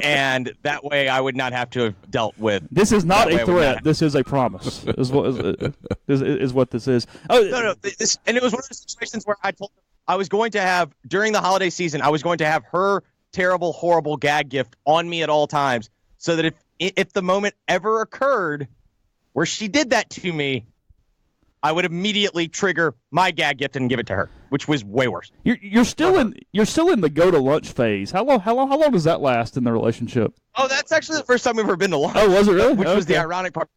[SPEAKER 4] and that way I would not have to have dealt with.
[SPEAKER 5] This is not a threat. This is a promise. is what this is. Oh
[SPEAKER 4] no! And it was one of those situations where I told her I was going to have during the holiday season. I was going to have her terrible, horrible gag gift on me at all times, so that if the moment ever occurred where she did that to me, I would immediately trigger my gag gift and give it to her, which was way worse.
[SPEAKER 5] You're still in the go to lunch phase. How long does that last in the relationship?
[SPEAKER 4] Oh, that's actually the first time we've ever been to lunch.
[SPEAKER 5] Oh, was it really?
[SPEAKER 4] Which was the ironic part.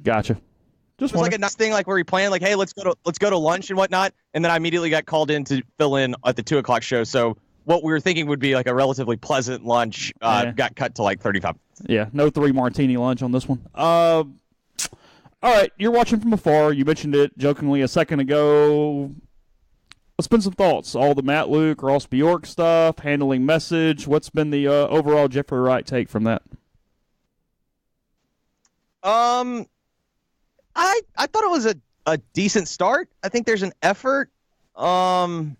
[SPEAKER 5] Gotcha.
[SPEAKER 4] It was like a nice thing, like where we planned, like, hey, let's go to lunch and whatnot, and then I immediately got called in to fill in at the 2:00 show. So what we were thinking would be like a relatively pleasant lunch got cut to like 35.
[SPEAKER 5] Yeah, no 3 martini lunch on this one. All right, you're watching from afar. You mentioned it jokingly a second ago. Let's spend some thoughts. All the Matt Luke, Ross Bjork stuff, handling message. What's been the overall Jeffrey Wright take from that?
[SPEAKER 4] I thought it was a decent start. I think there's an effort. I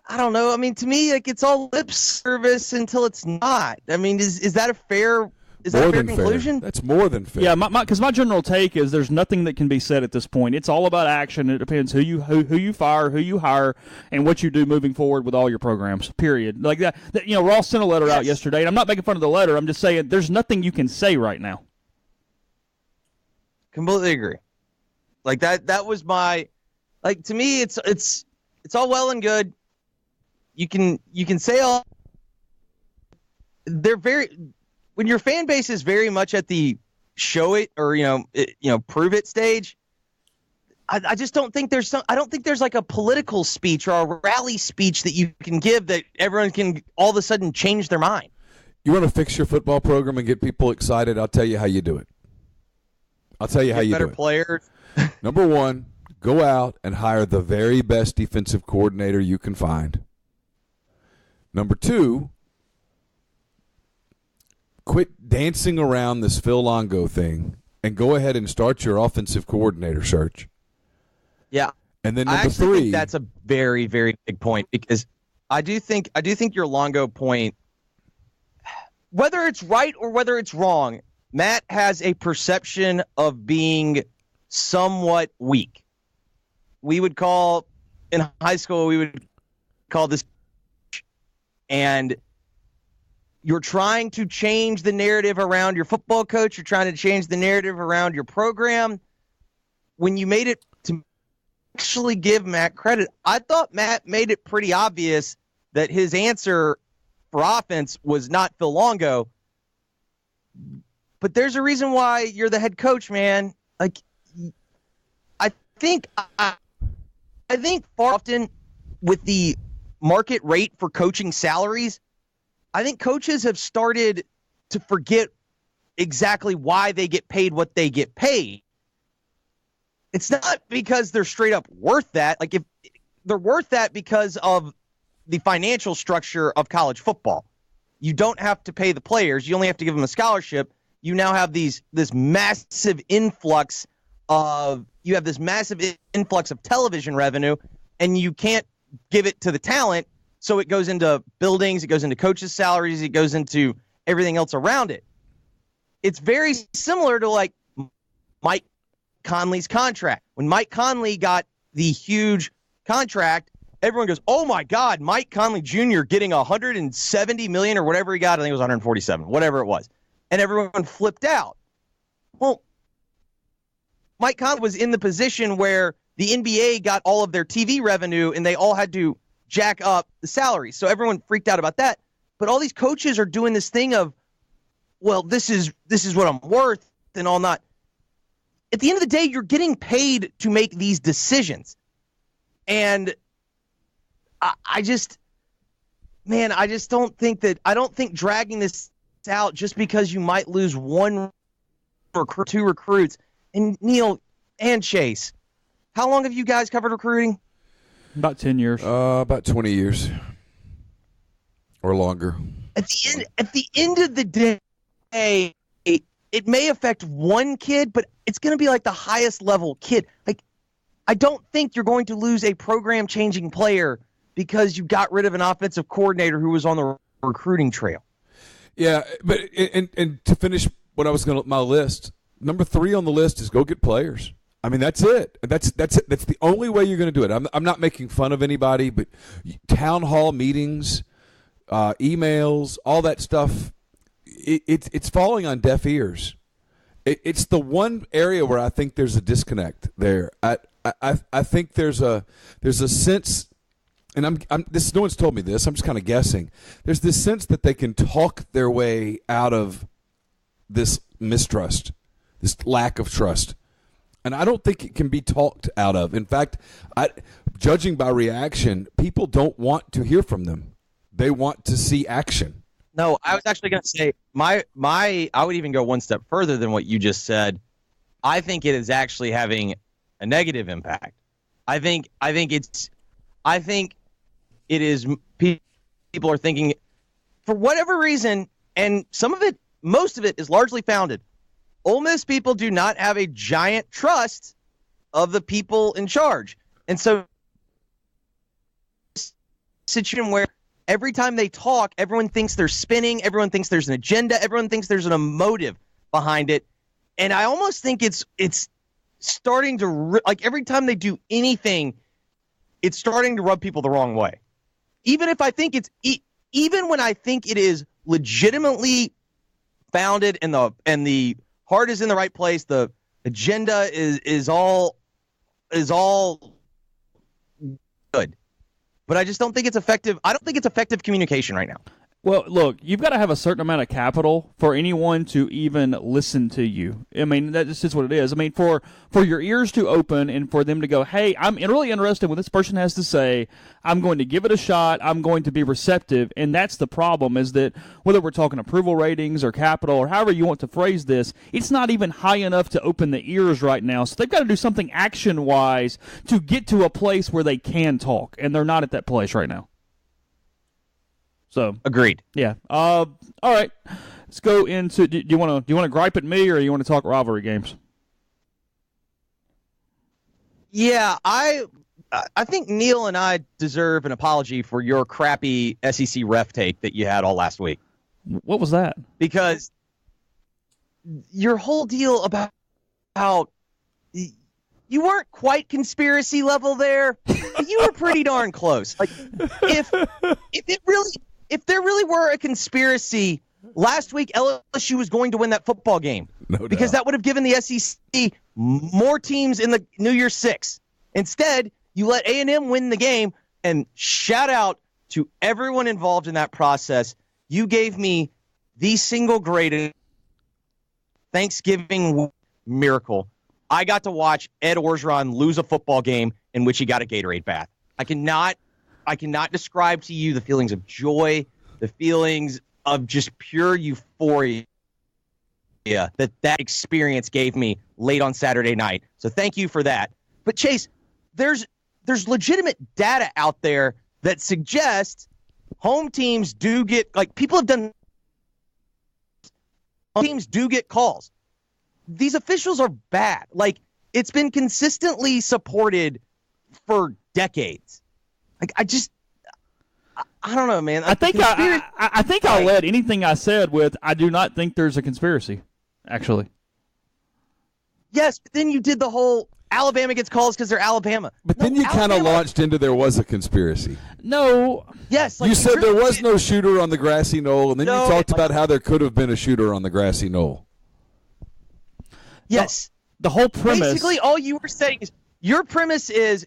[SPEAKER 4] don't know. I mean, to me, like, it's all lip service until it's not. I mean, is that a fair? Is that a fair conclusion?
[SPEAKER 6] That's more than fair.
[SPEAKER 5] Yeah, because my general take is there's nothing that can be said at this point. It's all about action. It depends who you fire, who you hire, and what you do moving forward with all your programs. Period. Like that Ross sent a letter out yesterday, and I'm not making fun of the letter. I'm just saying there's nothing you can say right now.
[SPEAKER 4] Completely agree. Like that was my, like, to me, it's it's all well and good. You can say all. They're when your fan base is very much at the show it or prove it stage. I just don't think I don't think there's like a political speech or a rally speech that you can give that everyone can all of a sudden change their mind.
[SPEAKER 6] You want to fix your football program and get people excited? I'll tell you how you do it. I'll tell you how you do it.
[SPEAKER 4] Better players.
[SPEAKER 6] Number one, go out and hire the very best defensive coordinator you can find. Number two, quit dancing around this Phil Longo thing and go ahead and start your offensive coordinator search.
[SPEAKER 4] Yeah.
[SPEAKER 6] And then
[SPEAKER 4] I
[SPEAKER 6] number
[SPEAKER 4] actually
[SPEAKER 6] three,
[SPEAKER 4] think that's a very, very big point because I do think your Longo point, whether it's right or whether it's wrong, Matt has a perception of being somewhat weak. In high school, we would call this, and you're trying to change the narrative around your football coach. You're trying to change the narrative around your program. When you made it to actually give Matt credit, I thought Matt made it pretty obvious that his answer for offense was not Phil Longo. But there's a reason why you're the head coach, man. Like, I think far often with the market rate for coaching salaries, I think coaches have started to forget exactly why they get paid what they get paid. It's not because they're straight up worth that. Like, if they're worth that because of the financial structure of college football. You don't have to pay the players. You only have to give them a scholarship. You now have this massive influx of television revenue, and you can't give it to the talent. So it goes into buildings, it goes into coaches' salaries, it goes into everything else around it. It's very similar to like Mike Conley's contract. When Mike Conley got the huge contract, everyone goes, "Oh my God, Mike Conley Jr. getting $170 million or whatever he got." I think it was 147, whatever it was, and everyone flipped out. Well, Mike Conley was in the position where the NBA got all of their TV revenue, and they all had to jack up the salaries. So everyone freaked out about that. But all these coaches are doing this thing of, well, this is what I'm worth and all not. At the end of the day, you're getting paid to make these decisions. And I just don't think dragging this out just because you might lose one or two recruits. And Neal and Chase, how long have you guys covered recruiting?
[SPEAKER 5] About 10 years.
[SPEAKER 6] About 20 years or longer.
[SPEAKER 4] At the end of the day, it may affect one kid, but it's going to be like the highest level kid. Like, I don't think you're going to lose a program-changing player because you got rid of an offensive coordinator who was on the recruiting trail.
[SPEAKER 6] Yeah, but and to finish what I was going to my list, number 3 on the list is go get players. I mean, that's it. That's it. That's the only way you're going to do it. I'm not making fun of anybody, but town hall meetings, emails, all that stuff, it's falling on deaf ears. It's the one area where I think there's a disconnect there. I think there's a sense, and no one's told me this. I'm just kind of guessing. There's this sense that they can talk their way out of this mistrust, this lack of trust. And I don't think it can be talked out of. In fact, judging by reaction, people don't want to hear from them. They want to see action.
[SPEAKER 4] No, I was actually going to say I would even go one step further than what you just said. I think it is actually having a negative impact. I think it is people are thinking for whatever reason, and most of it is largely founded. Ole Miss people do not have a giant trust of the people in charge. And so situation where every time they talk, everyone thinks they're spinning, everyone thinks there's an agenda, everyone thinks there's an emotive behind it. And I almost think it's starting to like every time they do anything, it's starting to rub people the wrong way. Even if I think even when I think it is legitimately founded and the heart is in the right place. The agenda is all good. but I just don't think it's effective. I don't think it's effective communication right now.
[SPEAKER 5] Well, look, you've got to have a certain amount of capital for anyone to even listen to you. I mean, that just is what it is. I mean, for your ears to open and for them to go, hey, I'm really interested in what this person has to say. I'm going to give it a shot. I'm going to be receptive. And that's the problem, is that whether we're talking approval ratings or capital or however you want to phrase this, it's not even high enough to open the ears right now. So they've got to do something action-wise to get to a place where they can talk, and they're not at that place right now. So
[SPEAKER 4] agreed.
[SPEAKER 5] Yeah. All right. Let's go into. Do you want to gripe at me, or you want to talk rivalry games?
[SPEAKER 4] Yeah, I think Neal and I deserve an apology for your crappy SEC ref take that you had all last week.
[SPEAKER 5] What was that?
[SPEAKER 4] Because your whole deal about how you weren't quite conspiracy level there, but you were pretty darn close. Like if there really were a conspiracy, last week LSU was going to win that football game.
[SPEAKER 6] No doubt.
[SPEAKER 4] Because that would have given the SEC more teams in the New Year's Six. Instead, you let A&M win the game, and shout out to everyone involved in that process. You gave me the single greatest Thanksgiving miracle. I got to watch Ed Orgeron lose a football game in which he got a Gatorade bath. I cannot describe to you the feelings of joy, the feelings of just pure euphoria that experience gave me late on Saturday night. So thank you for that. But Chase, there's legitimate data out there that suggests home teams do get, like, people have done, home teams do get calls. These officials are bad. Like, it's been consistently supported for decades. Like, I don't know, man.
[SPEAKER 5] I think I'll let anything I said with, I do not think there's a conspiracy, actually.
[SPEAKER 4] Yes, but then you did the whole Alabama gets calls because they're Alabama.
[SPEAKER 6] But then you kind of launched into there was a conspiracy.
[SPEAKER 5] No.
[SPEAKER 4] Yes. Like
[SPEAKER 6] you said there was no shooter on the grassy knoll, and then you talked about how there could have been a shooter on the grassy knoll.
[SPEAKER 4] Yes.
[SPEAKER 5] The whole premise.
[SPEAKER 4] Basically, all you were saying is your premise is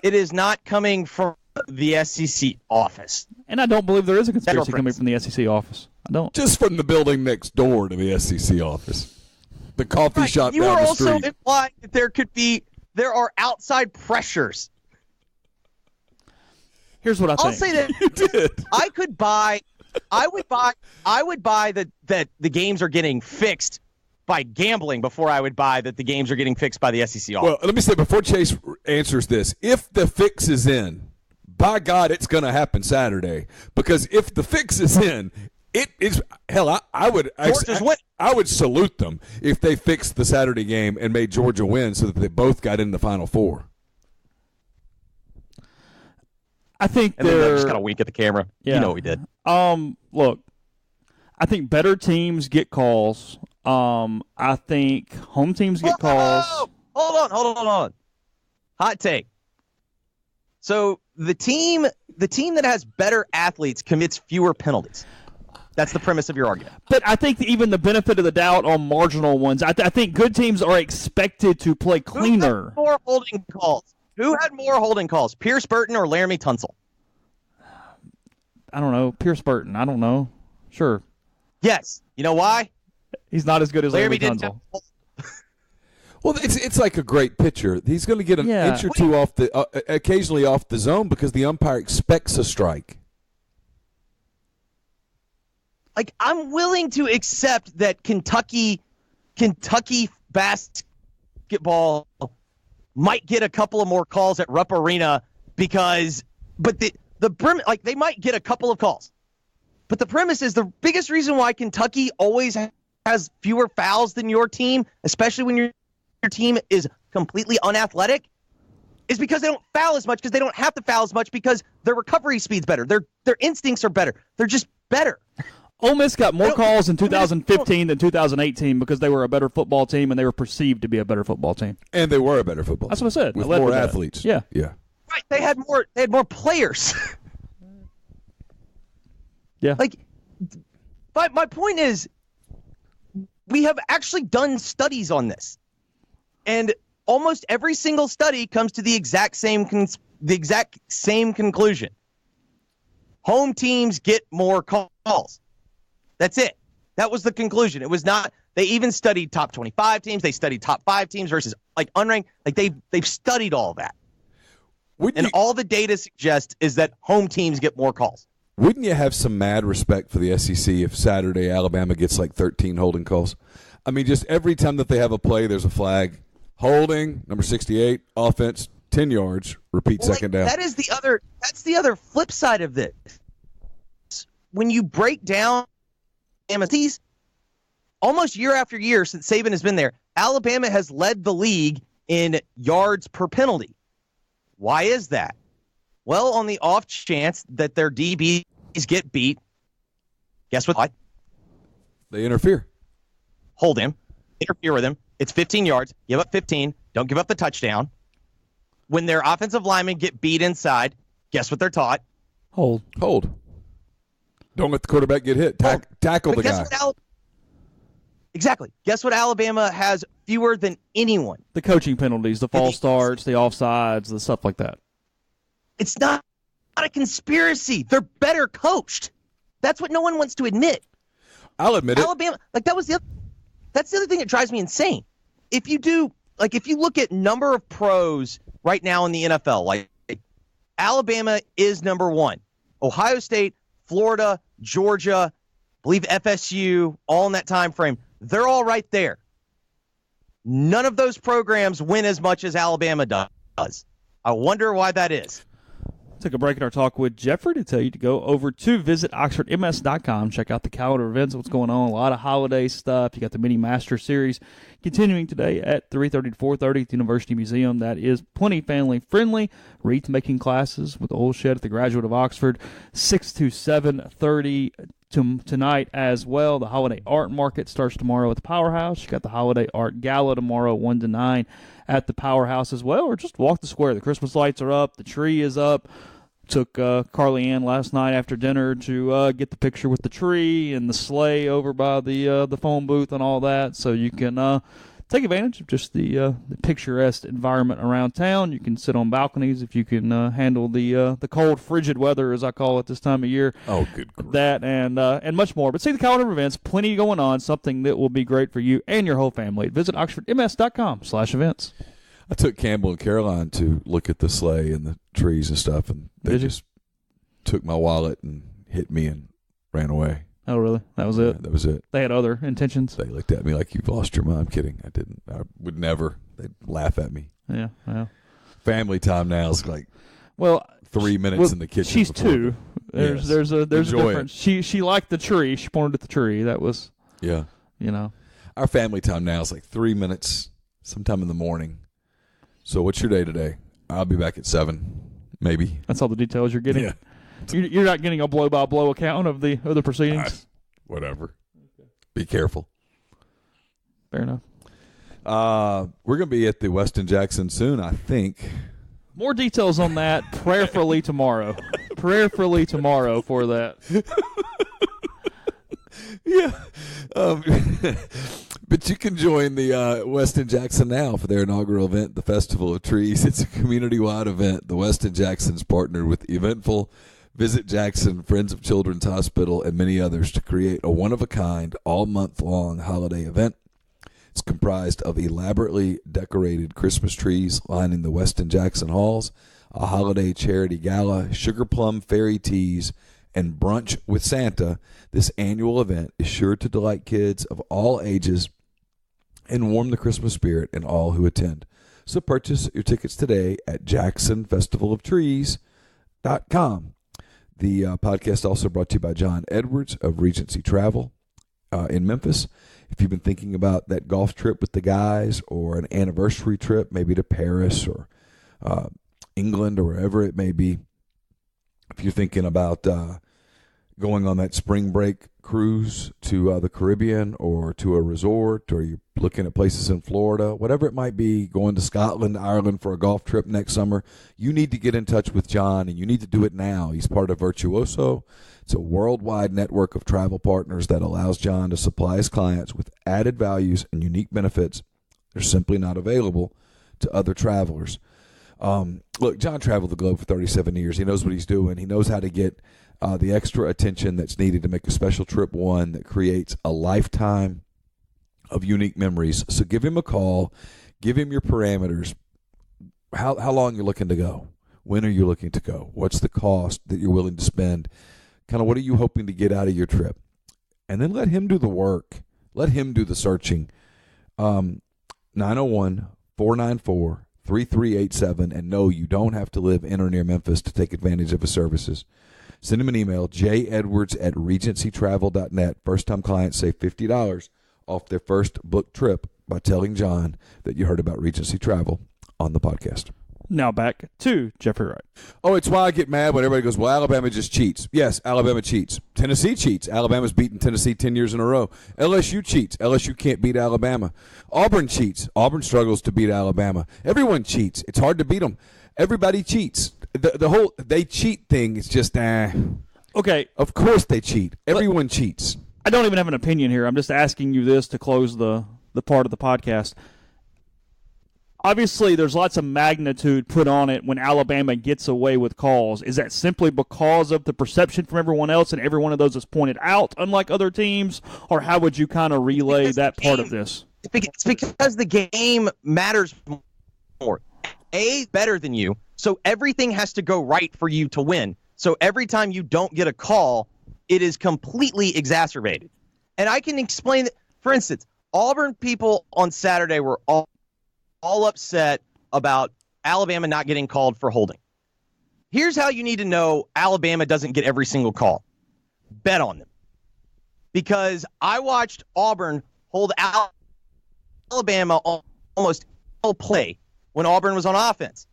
[SPEAKER 4] it is not coming from the SEC office.
[SPEAKER 5] And I don't believe there is a conspiracy coming from the SEC office. I don't.
[SPEAKER 6] Just from the building next door to the SEC office. The coffee shop
[SPEAKER 4] you
[SPEAKER 6] down
[SPEAKER 4] were
[SPEAKER 6] the
[SPEAKER 4] also
[SPEAKER 6] street.
[SPEAKER 4] implying that there are outside pressures.
[SPEAKER 5] Here's what I think.
[SPEAKER 4] I'll say that
[SPEAKER 6] You did.
[SPEAKER 4] I would buy that the games are getting fixed by gambling before I would buy that the games are getting fixed by the SEC office.
[SPEAKER 6] Well, let me say, before Chase answers this, if the fix is in, by God, it's going to happen Saturday. Because if the fix is in, it is hell. I would salute them if they fixed the Saturday game and made Georgia win so that they both got in the Final Four.
[SPEAKER 5] I think
[SPEAKER 4] and then just kind of wink at the camera.
[SPEAKER 5] Yeah.
[SPEAKER 4] You know what we did.
[SPEAKER 5] Look, I think better teams get calls. I think home teams get calls.
[SPEAKER 4] Hold on. Hot take. So the team that has better athletes commits fewer penalties. That's the premise of your argument.
[SPEAKER 5] But I think even the benefit of the doubt on marginal ones, I think good teams are expected to play cleaner.
[SPEAKER 4] Who had more holding calls? Pierce Burton or Laramie Tunsil?
[SPEAKER 5] I don't know. Pierce Burton. I don't know. Sure.
[SPEAKER 4] Yes. You know why?
[SPEAKER 5] He's not as good as Laramie
[SPEAKER 4] Tunsil.
[SPEAKER 6] Well, it's like a great pitcher. He's going to get an inch or two off occasionally off the zone because the umpire expects a strike.
[SPEAKER 4] Like, I'm willing to accept that Kentucky basketball might get a couple of more calls at Rupp Arena but they might get a couple of calls. But the premise is the biggest reason why Kentucky always has fewer fouls than your team, especially when your team is completely unathletic, is because they don't foul as much, because they don't have to foul as much, because their recovery speed's better. Their instincts are better. They're just better.
[SPEAKER 5] Ole Miss got more calls in 2015 than 2018 because they were a better football team and they were perceived to be a better football team.
[SPEAKER 6] And they were a better football team.
[SPEAKER 5] That's what I said.
[SPEAKER 6] With more athletes.
[SPEAKER 5] Yeah.
[SPEAKER 6] Yeah.
[SPEAKER 4] Right. They had more players.
[SPEAKER 5] Yeah.
[SPEAKER 4] Like, but my point is, we have actually done studies on this. And almost every single study comes to the exact same conclusion. Home teams get more calls. That's it. That was the conclusion. It was not. They even studied top 25 teams. They studied top 5 teams versus unranked. They've studied all that. All the data suggests is that home teams get more calls.
[SPEAKER 6] Wouldn't you have some mad respect for the SEC if Saturday Alabama gets 13 holding calls? I mean, just every time that they have a play, there's a flag. Holding, number 68, offense, 10 yards, repeat second down.
[SPEAKER 4] That's the other flip side of this. When you break down Alabama's, almost year after year since Saban has been there, Alabama has led the league in yards per penalty. Why is that? Well, on the off chance that their DBs get beat, guess what?
[SPEAKER 6] They interfere.
[SPEAKER 4] Hold him. Interfere with him. It's 15 yards. Give up 15. Don't give up the touchdown. When their offensive linemen get beat inside, guess what they're taught?
[SPEAKER 6] Hold. Don't let the quarterback get hit. Tackle the guy.
[SPEAKER 4] Exactly. Guess what Alabama has fewer than anyone?
[SPEAKER 5] The coaching penalties, the false starts, the offsides, the stuff like that.
[SPEAKER 4] It's not a conspiracy. They're better coached. That's what no one wants to admit.
[SPEAKER 6] I'll admit it.
[SPEAKER 4] Alabama, that's the other thing that drives me insane. If you look at number of pros right now in the NFL, Alabama is number 1. Ohio State, Florida, Georgia, I believe FSU, all in that time frame. They're all right there. None of those programs win as much as Alabama does. I wonder why that is.
[SPEAKER 5] Took a break in our talk with Jeffrey to tell you to go over to visit OxfordMS.com. Check out the calendar events, what's going on, a lot of holiday stuff. You got the Mini Master Series continuing today at 3:30 to 4:30 at the University Museum. That is plenty family-friendly. Wreath-making classes with the Old Shed at the Graduate of Oxford, 6 to 7:30 tonight as well. The Holiday Art Market starts tomorrow at the Powerhouse. You got the Holiday Art Gala tomorrow, 1 to 9 at the Powerhouse as well. Or just walk the square. The Christmas lights are up. The tree is up. Took Carly Ann last night after dinner to get the picture with the tree and the sleigh over by the phone booth and all that. So you can take advantage of just the picturesque environment around town. You can sit on balconies if you can handle the cold, frigid weather, as I call it this time of year.
[SPEAKER 6] Oh, good grief.
[SPEAKER 5] That and much more. But see the calendar of events, plenty going on, something that will be great for you and your whole family. Visit OxfordMS.com/events.
[SPEAKER 6] I took Campbell and Caroline to look at the sleigh and the trees and stuff, and they just took my wallet and hit me and ran away.
[SPEAKER 5] Oh, really? That was it?
[SPEAKER 6] Yeah, that was it.
[SPEAKER 5] They had other intentions?
[SPEAKER 6] They looked at me like, you've lost your mind. I'm kidding. I didn't. I would never. They'd laugh at me.
[SPEAKER 5] Yeah.
[SPEAKER 6] Family time now is 3 minutes
[SPEAKER 5] well,
[SPEAKER 6] in the kitchen.
[SPEAKER 5] She's
[SPEAKER 6] before.
[SPEAKER 5] 2. There's a difference. She liked the tree. She pointed at the tree. That was,
[SPEAKER 6] Our family time now is 3 minutes sometime in the morning. So what's your day today? I'll be back at 7, maybe.
[SPEAKER 5] That's all the details you're getting?
[SPEAKER 6] Yeah.
[SPEAKER 5] You're not getting a blow-by-blow account of the other proceedings?
[SPEAKER 6] Whatever. Okay. Be careful.
[SPEAKER 5] Fair enough.
[SPEAKER 6] We're going to be at the Westin Jackson soon, I think.
[SPEAKER 5] More details on that prayerfully tomorrow. Prayerfully tomorrow for that.
[SPEAKER 6] Yeah. But you can join the Westin Jackson now for their inaugural event, the Festival of Trees. It's a community-wide event. The Westin Jackson's partnered with Eventful, Visit Jackson, Friends of Children's Hospital, and many others to create a one-of-a-kind, all-month-long holiday event. It's comprised of elaborately decorated Christmas trees lining the Westin Jackson halls, a holiday charity gala, sugar plum fairy teas, and brunch with Santa. This annual event is sure to delight kids of all ages and warm the Christmas spirit in all who attend. So purchase your tickets today at JacksonFestivalOfTrees.com. The podcast also brought to you by John Edwards of Regency Travel in Memphis. If you've been thinking about that golf trip with the guys or an anniversary trip, maybe to Paris or England or wherever it may be, if you're thinking about going on that spring break cruise to the Caribbean or to a resort, or you're looking at places in Florida, whatever it might be, going to Scotland, Ireland for a golf trip next summer, you need to get in touch with John, and you need to do it now. He's part of Virtuoso. It's a worldwide network of travel partners that allows John to supply his clients with added values and unique benefits that are simply not available to other travelers. Look, John traveled the globe for 37 years. He knows what he's doing. He knows how to get the extra attention that's needed to make a special trip one that creates a lifetime of unique memories. So give him a call. Give him your parameters. How long you're looking to go? When are you looking to go? What's the cost that you're willing to spend? Kind of what are you hoping to get out of your trip? And then let him do the work. Let him do the searching. 901-494-3387. And no, you don't have to live in or near Memphis to take advantage of his services. Send him an email, jedwards@regencytravel.net. First-time clients save $50 off their first book trip by telling John that you heard about Regency Travel on the podcast.
[SPEAKER 5] Now back to Jeffrey Wright.
[SPEAKER 6] Oh, it's why I get mad when everybody goes, well, Alabama just cheats. Yes, Alabama cheats. Tennessee cheats. Alabama's beaten Tennessee 10 years in a row. LSU cheats. LSU can't beat Alabama. Auburn cheats. Auburn struggles to beat Alabama. Everyone cheats. It's hard to beat them. Everybody cheats. The whole they cheat thing is just,
[SPEAKER 5] Okay.
[SPEAKER 6] Of course they cheat. Everyone cheats.
[SPEAKER 5] I don't even have an opinion here. I'm just asking you this to close the part of the podcast. Obviously, there's lots of magnitude put on it when Alabama gets away with calls. Is that simply because of the perception from everyone else and every one of those is pointed out, unlike other teams? Or how would you kind of relay that part of this?
[SPEAKER 4] It's because the game matters more. Better than you, so everything has to go right for you to win. So every time you don't get a call, it is completely exacerbated. And I can explain that. For instance, Auburn people on Saturday were all upset about Alabama not getting called for holding. Here's how you need to know Alabama doesn't get every single call. Bet on them. Because I watched Auburn hold Alabama almost all play when Auburn was on offense.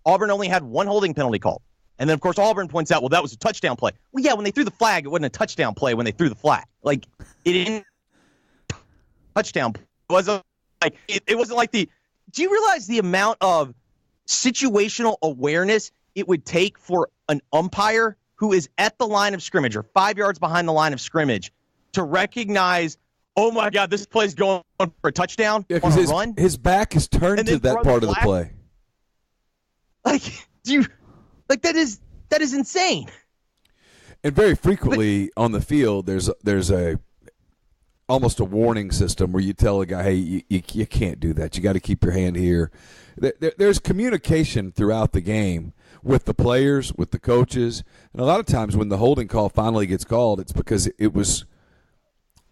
[SPEAKER 4] Auburn only had one holding penalty called. And then, of course, Auburn points out, well, that was a touchdown play. Well, yeah, when they threw the flag, it wasn't a touchdown play when they threw the flag. Like, it didn't touchdown. It wasn't like the. Do you realize the amount of situational awareness it would take for an umpire who is at the line of scrimmage or 5 yards behind the line of scrimmage to recognize, oh my God, this play's going for a touchdown on a run?
[SPEAKER 6] His back is turned to that part of the play.
[SPEAKER 4] That is insane.
[SPEAKER 6] And very frequently on the field, there's almost a warning system where you tell a guy, hey, you can't do that. You got to keep your hand here. There's communication throughout the game with the players, with the coaches. And a lot of times when the holding call finally gets called, it's because it was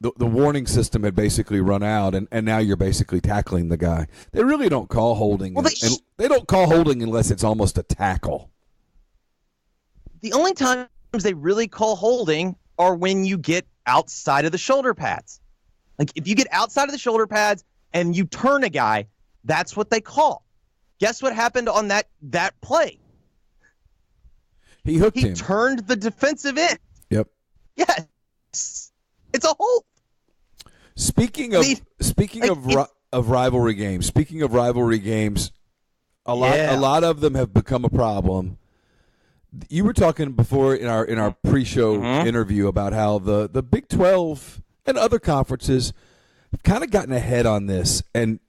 [SPEAKER 6] the warning system had basically run out, and now you're basically tackling the guy. They really don't call holding. Well, they don't call holding unless it's almost a tackle.
[SPEAKER 4] The only times they really call holding are when you get outside of the shoulder pads. Like, if you get outside of the shoulder pads and you turn a guy, that's what they call. Guess what happened on that play?
[SPEAKER 6] He hooked him.
[SPEAKER 4] He turned the defensive end.
[SPEAKER 6] Yep.
[SPEAKER 4] Yes. It's a hold.
[SPEAKER 6] Speaking of rivalry games, a lot of them have become a problem. You were talking before in our pre-show interview about how the Big 12 and other conferences have kind of gotten ahead on this and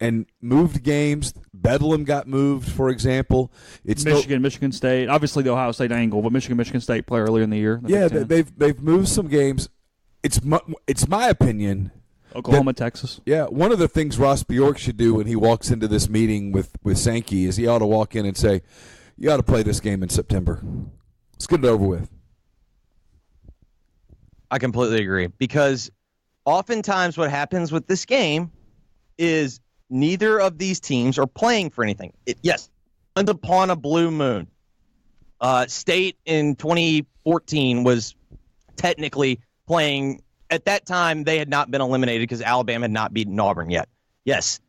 [SPEAKER 6] moved games. Bedlam got moved, for example. It's
[SPEAKER 5] Michigan State. Obviously the Ohio State angle, but Michigan State play earlier in the year.
[SPEAKER 6] Yeah, they've moved some games. It's my opinion.
[SPEAKER 5] Oklahoma, Texas.
[SPEAKER 6] Yeah, one of the things Ross Bjork should do when he walks into this meeting with Sankey is he ought to walk in and say, you ought to play this game in September. Let's get it over with.
[SPEAKER 4] I completely agree, because oftentimes what happens with this game is neither of these teams are playing for anything. Yes, upon a blue moon. State in 2014 was technically playing. At that time, they had not been eliminated because Alabama had not beaten Auburn yet. Yes,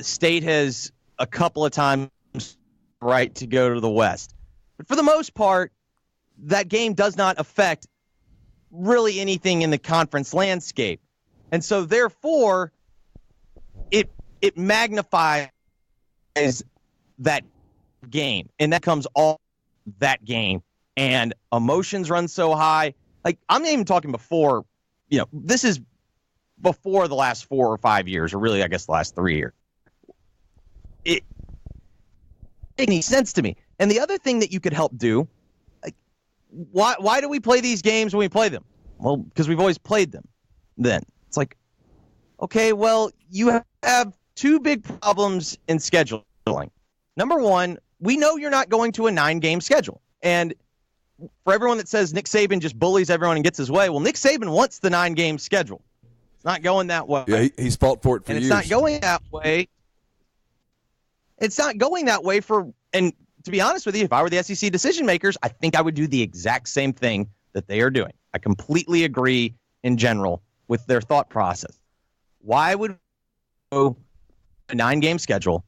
[SPEAKER 4] State has a couple of times right to go to the West. But for the most part, that game does not affect really anything in the conference landscape. And so, therefore, it magnifies that game. And that comes all that game. And emotions run so high. Like, I'm not even talking before, this is before the last 4 or 5 years, or really, I guess, the last 3 years. make any sense to me. And the other thing that you could help do, like, why do we play these games when we play them? Well, because we've always played them. Then it's like, okay, well, you have two big problems in scheduling. Number one, we know you're not going to a 9-game schedule. And for everyone that says Nick Saban just bullies everyone and gets his way, well, Nick Saban wants the 9-game schedule. It's not going that way.
[SPEAKER 6] Yeah, he's fought for it for
[SPEAKER 4] years.
[SPEAKER 6] years.
[SPEAKER 4] And it's not going that way. It's not going that way and to be honest with you, if I were the SEC decision makers, I think I would do the exact same thing that they are doing. I completely agree in general with their thought process. Why would we go a 9-game schedule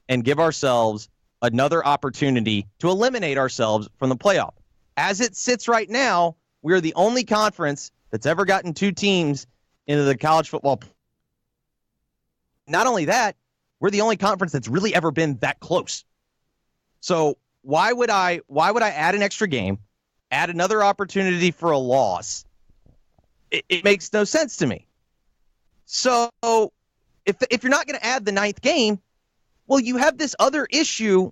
[SPEAKER 4] and give ourselves another opportunity to eliminate ourselves from the playoff? As it sits right now, we're the only conference that's ever gotten 2 teams into the college football. Not only that, we're the only conference that's really ever been that close. So why would I add an extra game, add another opportunity for a loss? It makes no sense to me. So if you're not going to add the 9th game, well, you have this other issue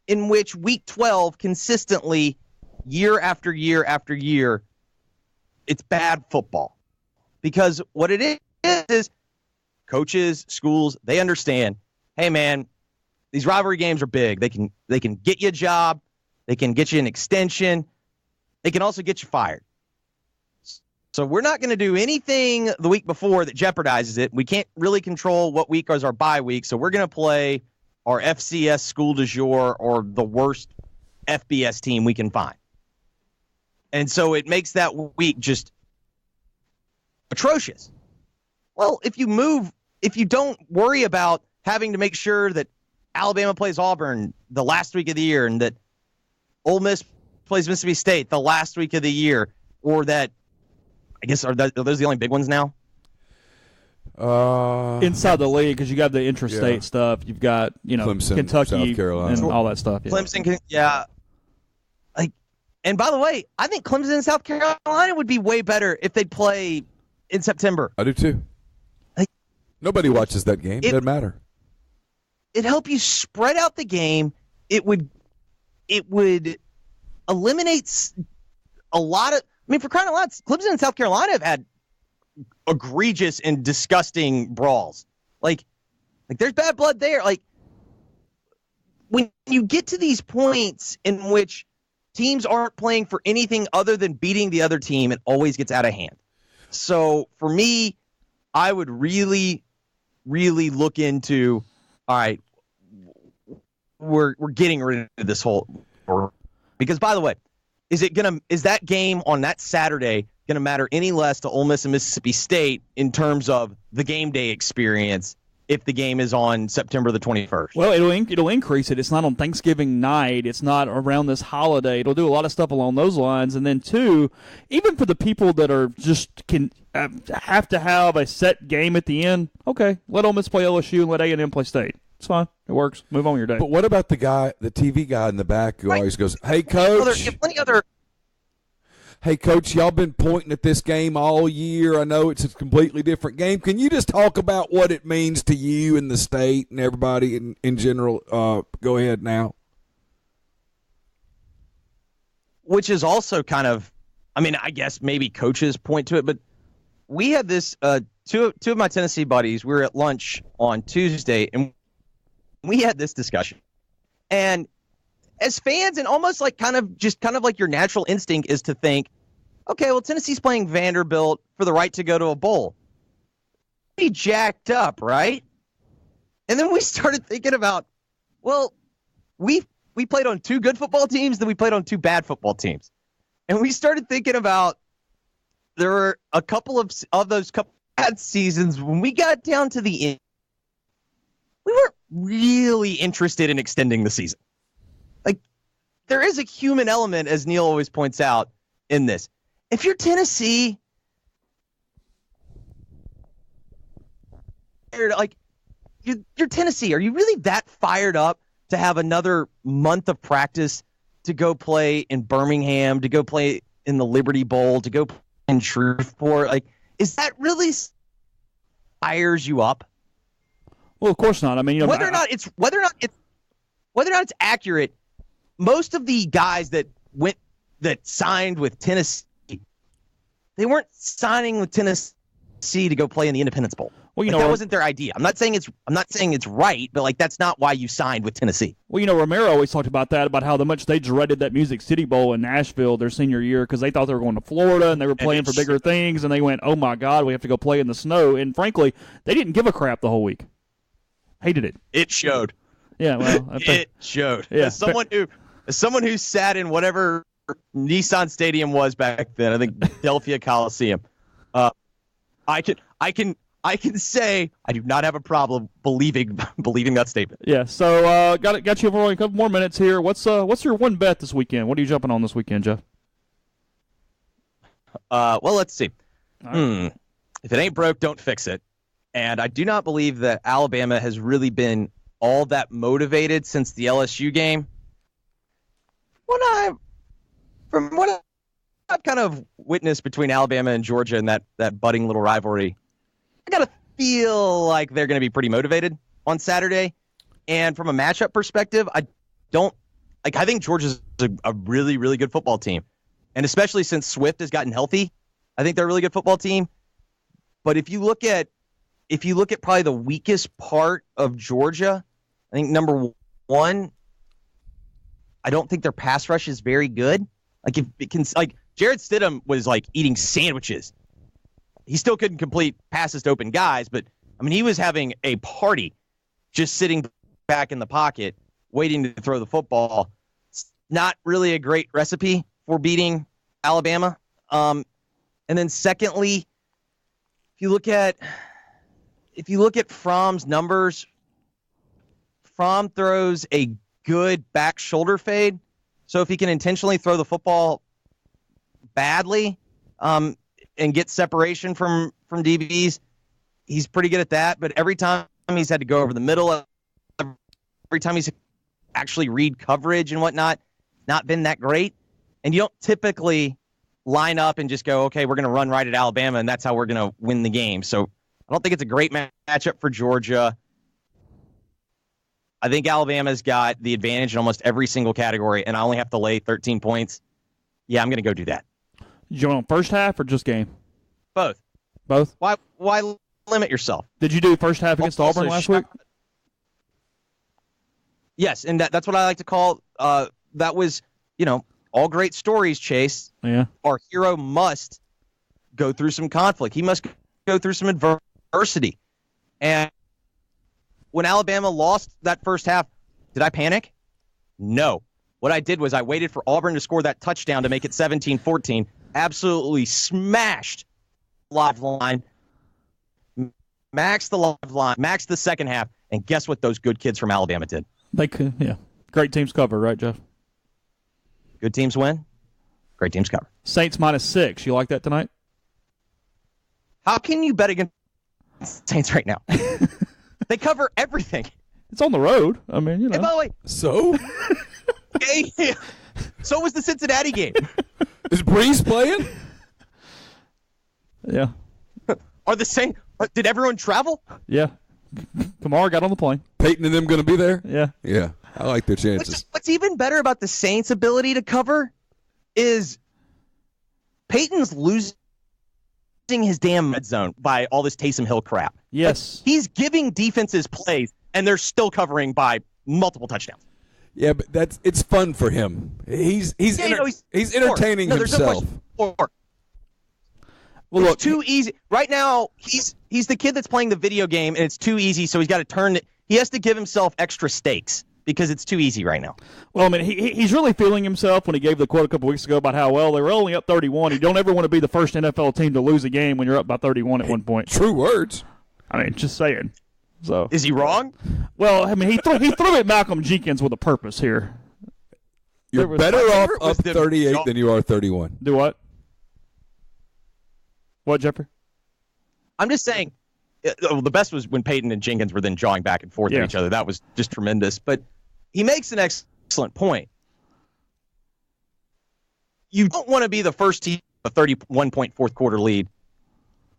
[SPEAKER 4] in which Week 12 consistently, year after year after year, it's bad football. Because what it is coaches, schools, they understand, hey, man, these rivalry games are big. They can get you a job. They can get you an extension. They can also get you fired. So we're not going to do anything the week before that jeopardizes it. We can't really control what week is our bye week, so we're going to play our FCS school du jour or the worst FBS team we can find. And so it makes that week just atrocious. Well, if you don't worry about having to make sure that Alabama plays Auburn the last week of the year and that Ole Miss plays Mississippi State the last week of the year, or that, I guess, are those the only big ones now?
[SPEAKER 5] Inside the league, because you got the intrastate stuff. You've got,
[SPEAKER 6] Clemson,
[SPEAKER 5] Kentucky,
[SPEAKER 6] South Carolina,
[SPEAKER 5] and all that stuff. Yeah.
[SPEAKER 4] Clemson, yeah. And by the way, I think Clemson and South Carolina would be way better if they'd play in September.
[SPEAKER 6] I do too. Nobody watches that game. It doesn't matter.
[SPEAKER 4] It'd help you spread out the game. It would eliminate a lot of. I mean, for crying out loud, Clemson and South Carolina have had egregious and disgusting brawls. Like there's bad blood there. Like, when you get to these points in which teams aren't playing for anything other than beating the other team, it always gets out of hand. So for me, I would really, really look into, all right, we're getting rid of this whole, because by the way, is that game on that Saturday going to matter any less to Ole Miss and Mississippi State in terms of the game day experience if the game is on September the 21st?
[SPEAKER 5] Well, it'll increase it. It's not on Thanksgiving night. It's not around this holiday. It'll do a lot of stuff along those lines. And then, two, even for the people that are just have to have a set game at the end, okay, let Ole Miss play LSU and let A&M play State. It's fine. It works. Move on with your day.
[SPEAKER 6] But what about the TV guy in the back who always goes, "Hey, coach." Hey, Coach, y'all been pointing at this game all year. I know it's a completely different game. Can you just talk about what it means to you and the state and everybody in general? Go ahead now.
[SPEAKER 4] Which is also kind of, I mean, I guess maybe coaches point to it, but we had this, two of my Tennessee buddies, we were at lunch on Tuesday, and we had this discussion. And as fans, and almost like kind of like your natural instinct is to think, okay, well, Tennessee's playing Vanderbilt for the right to go to a bowl. Pretty jacked up, right? And then we started thinking about, well, we played on 2 good football teams, then we played on 2 bad football teams. And we started thinking about, there were a couple of those couple bad seasons when we got down to the end, we weren't really interested in extending the season. There is a human element, as Neil always points out, in this. If you're Tennessee, you're Tennessee. Are you really that fired up to have another month of practice to go play in Birmingham, to go play in the Liberty Bowl, to go play in Shreveport? Is that really fires you up?
[SPEAKER 5] Well, of course not. I mean,
[SPEAKER 4] whether or not it's whether or not it's accurate, most of the guys that signed with Tennessee, they weren't signing with Tennessee to go play in the Independence Bowl. Well, that wasn't their idea. I'm not saying it's right, but that's not why you signed with Tennessee.
[SPEAKER 5] Well, Romero always talked about that, about how much they dreaded that Music City Bowl in Nashville their senior year because they thought they were going to Florida and they were playing for bigger things, and they went, oh my God, we have to go play in the snow. And frankly, they didn't give a crap the whole week. Hated it.
[SPEAKER 4] It showed.
[SPEAKER 5] Yeah, well,
[SPEAKER 4] it showed.
[SPEAKER 5] Yeah.
[SPEAKER 4] As someone who sat in whatever Nissan Stadium was back then, I think Philadelphia Coliseum, I can say I do not have a problem believing that statement.
[SPEAKER 5] Yeah. So got you for a couple more minutes here. What's your one bet this weekend? What are you jumping on this weekend, Jeff?
[SPEAKER 4] Well, let's see. Right. If it ain't broke, don't fix it. And I do not believe that Alabama has really been all that motivated since the LSU game. From what I've kind of witnessed between Alabama and Georgia and that budding little rivalry, I got to feel like they're going to be pretty motivated on Saturday. And from a matchup perspective, I think Georgia's a really, really good football team. And especially since Swift has gotten healthy, I think they're a really good football team. But if you look at probably the weakest part of Georgia, I think number one, I don't think their pass rush is very good. If it can, Jared Stidham was eating sandwiches. He still couldn't complete passes to open guys, but he was having a party just sitting back in the pocket waiting to throw the football. It's not really a great recipe for beating Alabama. And then secondly, if you look at Fromm's numbers, Fromm throws a good back shoulder fade. So if he can intentionally throw the football badly and get separation from DBs, he's pretty good at that. But every time he's had to go over the middle, every time he's actually read coverage and whatnot, not been that great. And you don't typically line up and just go, okay, we're going to run right at Alabama, and that's how we're going to win the game. So I don't think it's a great matchup for Georgia. I think Alabama's got the advantage in almost every single category, and I only have to lay 13 points. Yeah, I'm going to go do that.
[SPEAKER 5] You want first half or just game?
[SPEAKER 4] Both.
[SPEAKER 5] Both?
[SPEAKER 4] Why limit yourself?
[SPEAKER 5] Did you do first half against Auburn last week?
[SPEAKER 4] Yes, and that's what I like to call that was, all great stories, Chase.
[SPEAKER 5] Yeah.
[SPEAKER 4] Our hero must go through some conflict. He must go through some adversity. And when Alabama lost that first half, did I panic? No. What I did was I waited for Auburn to score that touchdown to make it 17-14. Absolutely smashed live line. Maxed the live line. Maxed the second half. And guess what those good kids from Alabama did?
[SPEAKER 5] They could, yeah. Great teams cover, right, Jeff?
[SPEAKER 4] Good teams win. Great teams cover.
[SPEAKER 5] Saints -6. You like that tonight?
[SPEAKER 4] How can you bet against Saints right now? They cover everything.
[SPEAKER 5] It's on the road. I mean,
[SPEAKER 4] And by the way,
[SPEAKER 6] So?
[SPEAKER 4] So was the Cincinnati game.
[SPEAKER 6] Is Breeze playing?
[SPEAKER 5] Yeah.
[SPEAKER 4] Are the Saints? Did everyone travel?
[SPEAKER 5] Yeah. Kamara got on the plane.
[SPEAKER 6] Peyton and them going to be there?
[SPEAKER 5] Yeah.
[SPEAKER 6] Yeah. I like their chances.
[SPEAKER 4] What's even better about the Saints' ability to cover is Peyton's losing his damn red zone by all this Taysom Hill crap.
[SPEAKER 5] Yes.
[SPEAKER 4] He's giving defenses plays, and they're still covering by multiple touchdowns.
[SPEAKER 6] Yeah, but it's fun for him. He's entertaining himself.
[SPEAKER 4] Well,
[SPEAKER 5] look,
[SPEAKER 4] it's too easy. Right now, he's the kid that's playing the video game, and it's too easy, so he's got to turn it. He has to give himself extra stakes because it's too easy right now.
[SPEAKER 5] Well, I mean, he's really feeling himself when he gave the quote a couple weeks ago about how, well, they were only up 31. You don't ever want to be the first NFL team to lose a game when you're up by 31 at one point.
[SPEAKER 6] True words.
[SPEAKER 5] I mean, just saying. So
[SPEAKER 4] is he wrong?
[SPEAKER 5] Well, I mean, he threw at Malcolm Jenkins with a purpose here.
[SPEAKER 6] You're better off up 38 than you are 31.
[SPEAKER 5] Do what? What, Jeffrey?
[SPEAKER 4] I'm just saying, the best was when Peyton and Jenkins were then jawing back and forth at each other. That was just tremendous. But he makes an excellent point. You don't want to be the first team with a 31-point fourth quarter lead.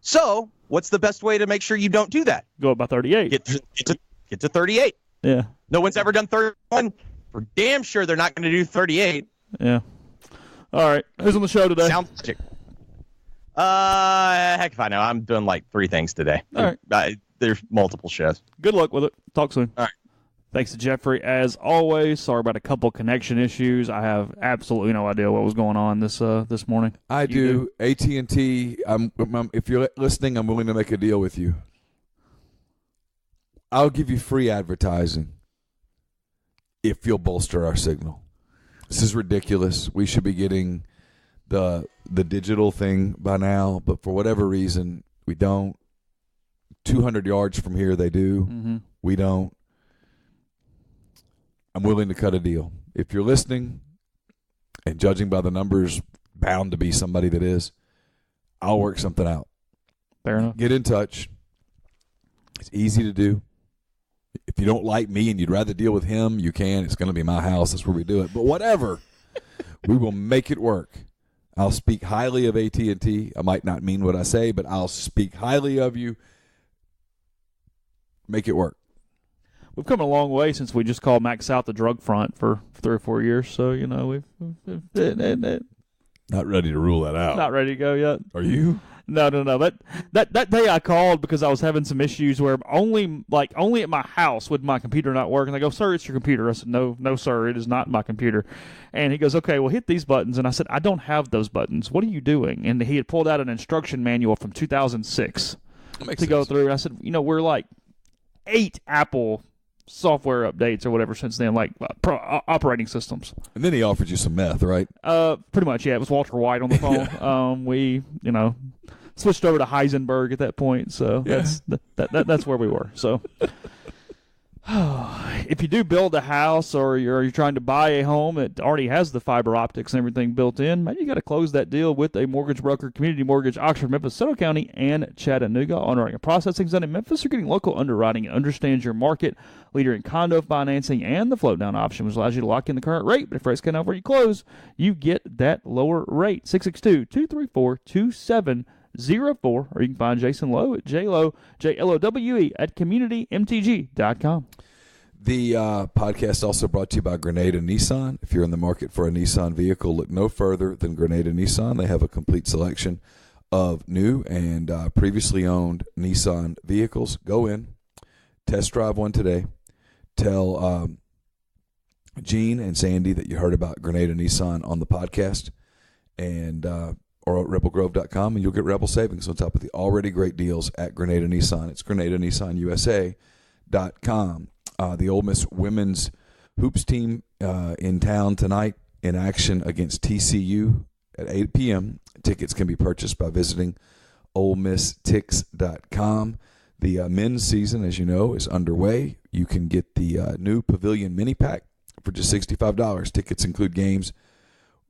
[SPEAKER 4] So what's the best way to make sure you don't do that?
[SPEAKER 5] Go up by 38.
[SPEAKER 4] Get to 38.
[SPEAKER 5] Yeah.
[SPEAKER 4] No one's ever done 31. For damn sure they're not going to do 38.
[SPEAKER 5] Yeah. All right. Who's on the show today?
[SPEAKER 4] Sounds magic. Heck if I know. I'm doing like 3 things today.
[SPEAKER 5] All right.
[SPEAKER 4] There's multiple shows.
[SPEAKER 5] Good luck with it. Talk soon.
[SPEAKER 4] All right.
[SPEAKER 5] Thanks to Jeffrey, as always. Sorry about a couple connection issues. I have absolutely no idea what was going on this morning.
[SPEAKER 6] I do. AT&T, if you're listening, I'm willing to make a deal with you. I'll give you free advertising if you'll bolster our signal. This is ridiculous. We should be getting the digital thing by now, but for whatever reason, we don't. 200 yards from here, they do.
[SPEAKER 5] Mm-hmm.
[SPEAKER 6] We don't. I'm willing to cut a deal. If you're listening, and judging by the numbers, bound to be somebody that is, I'll work something out.
[SPEAKER 5] Fair enough.
[SPEAKER 6] Get in touch. It's easy to do. If you don't like me and you'd rather deal with him, you can. It's going to be my house. That's where we do it. But whatever, we will make it work. I'll speak highly of AT&T. I might not mean what I say, but I'll speak highly of you. Make it work.
[SPEAKER 5] We've come a long way since we just called Max South the drug front for 3 or 4 years. So, you know, we've
[SPEAKER 6] not ready to rule that out.
[SPEAKER 5] Not ready to go yet.
[SPEAKER 6] Are you?
[SPEAKER 5] No. That day I called because I was having some issues where only at my house would my computer not work. And I go, sir, it's your computer. I said, no, sir, it is not my computer. And he goes, okay, well, hit these buttons. And I said, I don't have those buttons. What are you doing? And he had pulled out an instruction manual from 2006 to go through. And I said, you know, we're like 8 Apple software updates or whatever since then, like operating systems.
[SPEAKER 6] And then he offered you some meth, right?
[SPEAKER 5] Pretty much, yeah. It was Walter White on the phone.
[SPEAKER 6] Yeah.
[SPEAKER 5] We, switched over to Heisenberg at that point, so
[SPEAKER 6] yeah.
[SPEAKER 5] that's where we were. So, if you do build a house or you're trying to buy a home that already has the fiber optics and everything built in, maybe you got to close that deal with a mortgage broker, Community Mortgage, Oxford, Memphis, Soto County, and Chattanooga. Underwriting and processing done in Memphis. You're getting local underwriting and understands your market. Leader in condo financing and the float down option, which allows you to lock in the current rate. But if rates come down where you close, you get that lower rate. 662-234-2704, or you can find Jason Lowe at JLowe at communitymtg.com.
[SPEAKER 6] The podcast also brought to you by Grenada Nissan. If you're in the market for a Nissan vehicle, look no further than Grenada Nissan. They have a complete selection of new and previously owned Nissan vehicles. Go in, test drive one today. Tell Gene and Sandy that you heard about Grenada Nissan on the podcast, and or at rebelgrove.com, and you'll get Rebel savings on top of the already great deals at Grenada Nissan. It's GrenadaNissanUSA.com. The Ole Miss women's hoops team in town tonight in action against TCU at 8 p.m. Tickets can be purchased by visiting OleMissTix.com. The men's season, as you know, is underway. You can get the new Pavilion Mini Pack for just $65. Tickets include games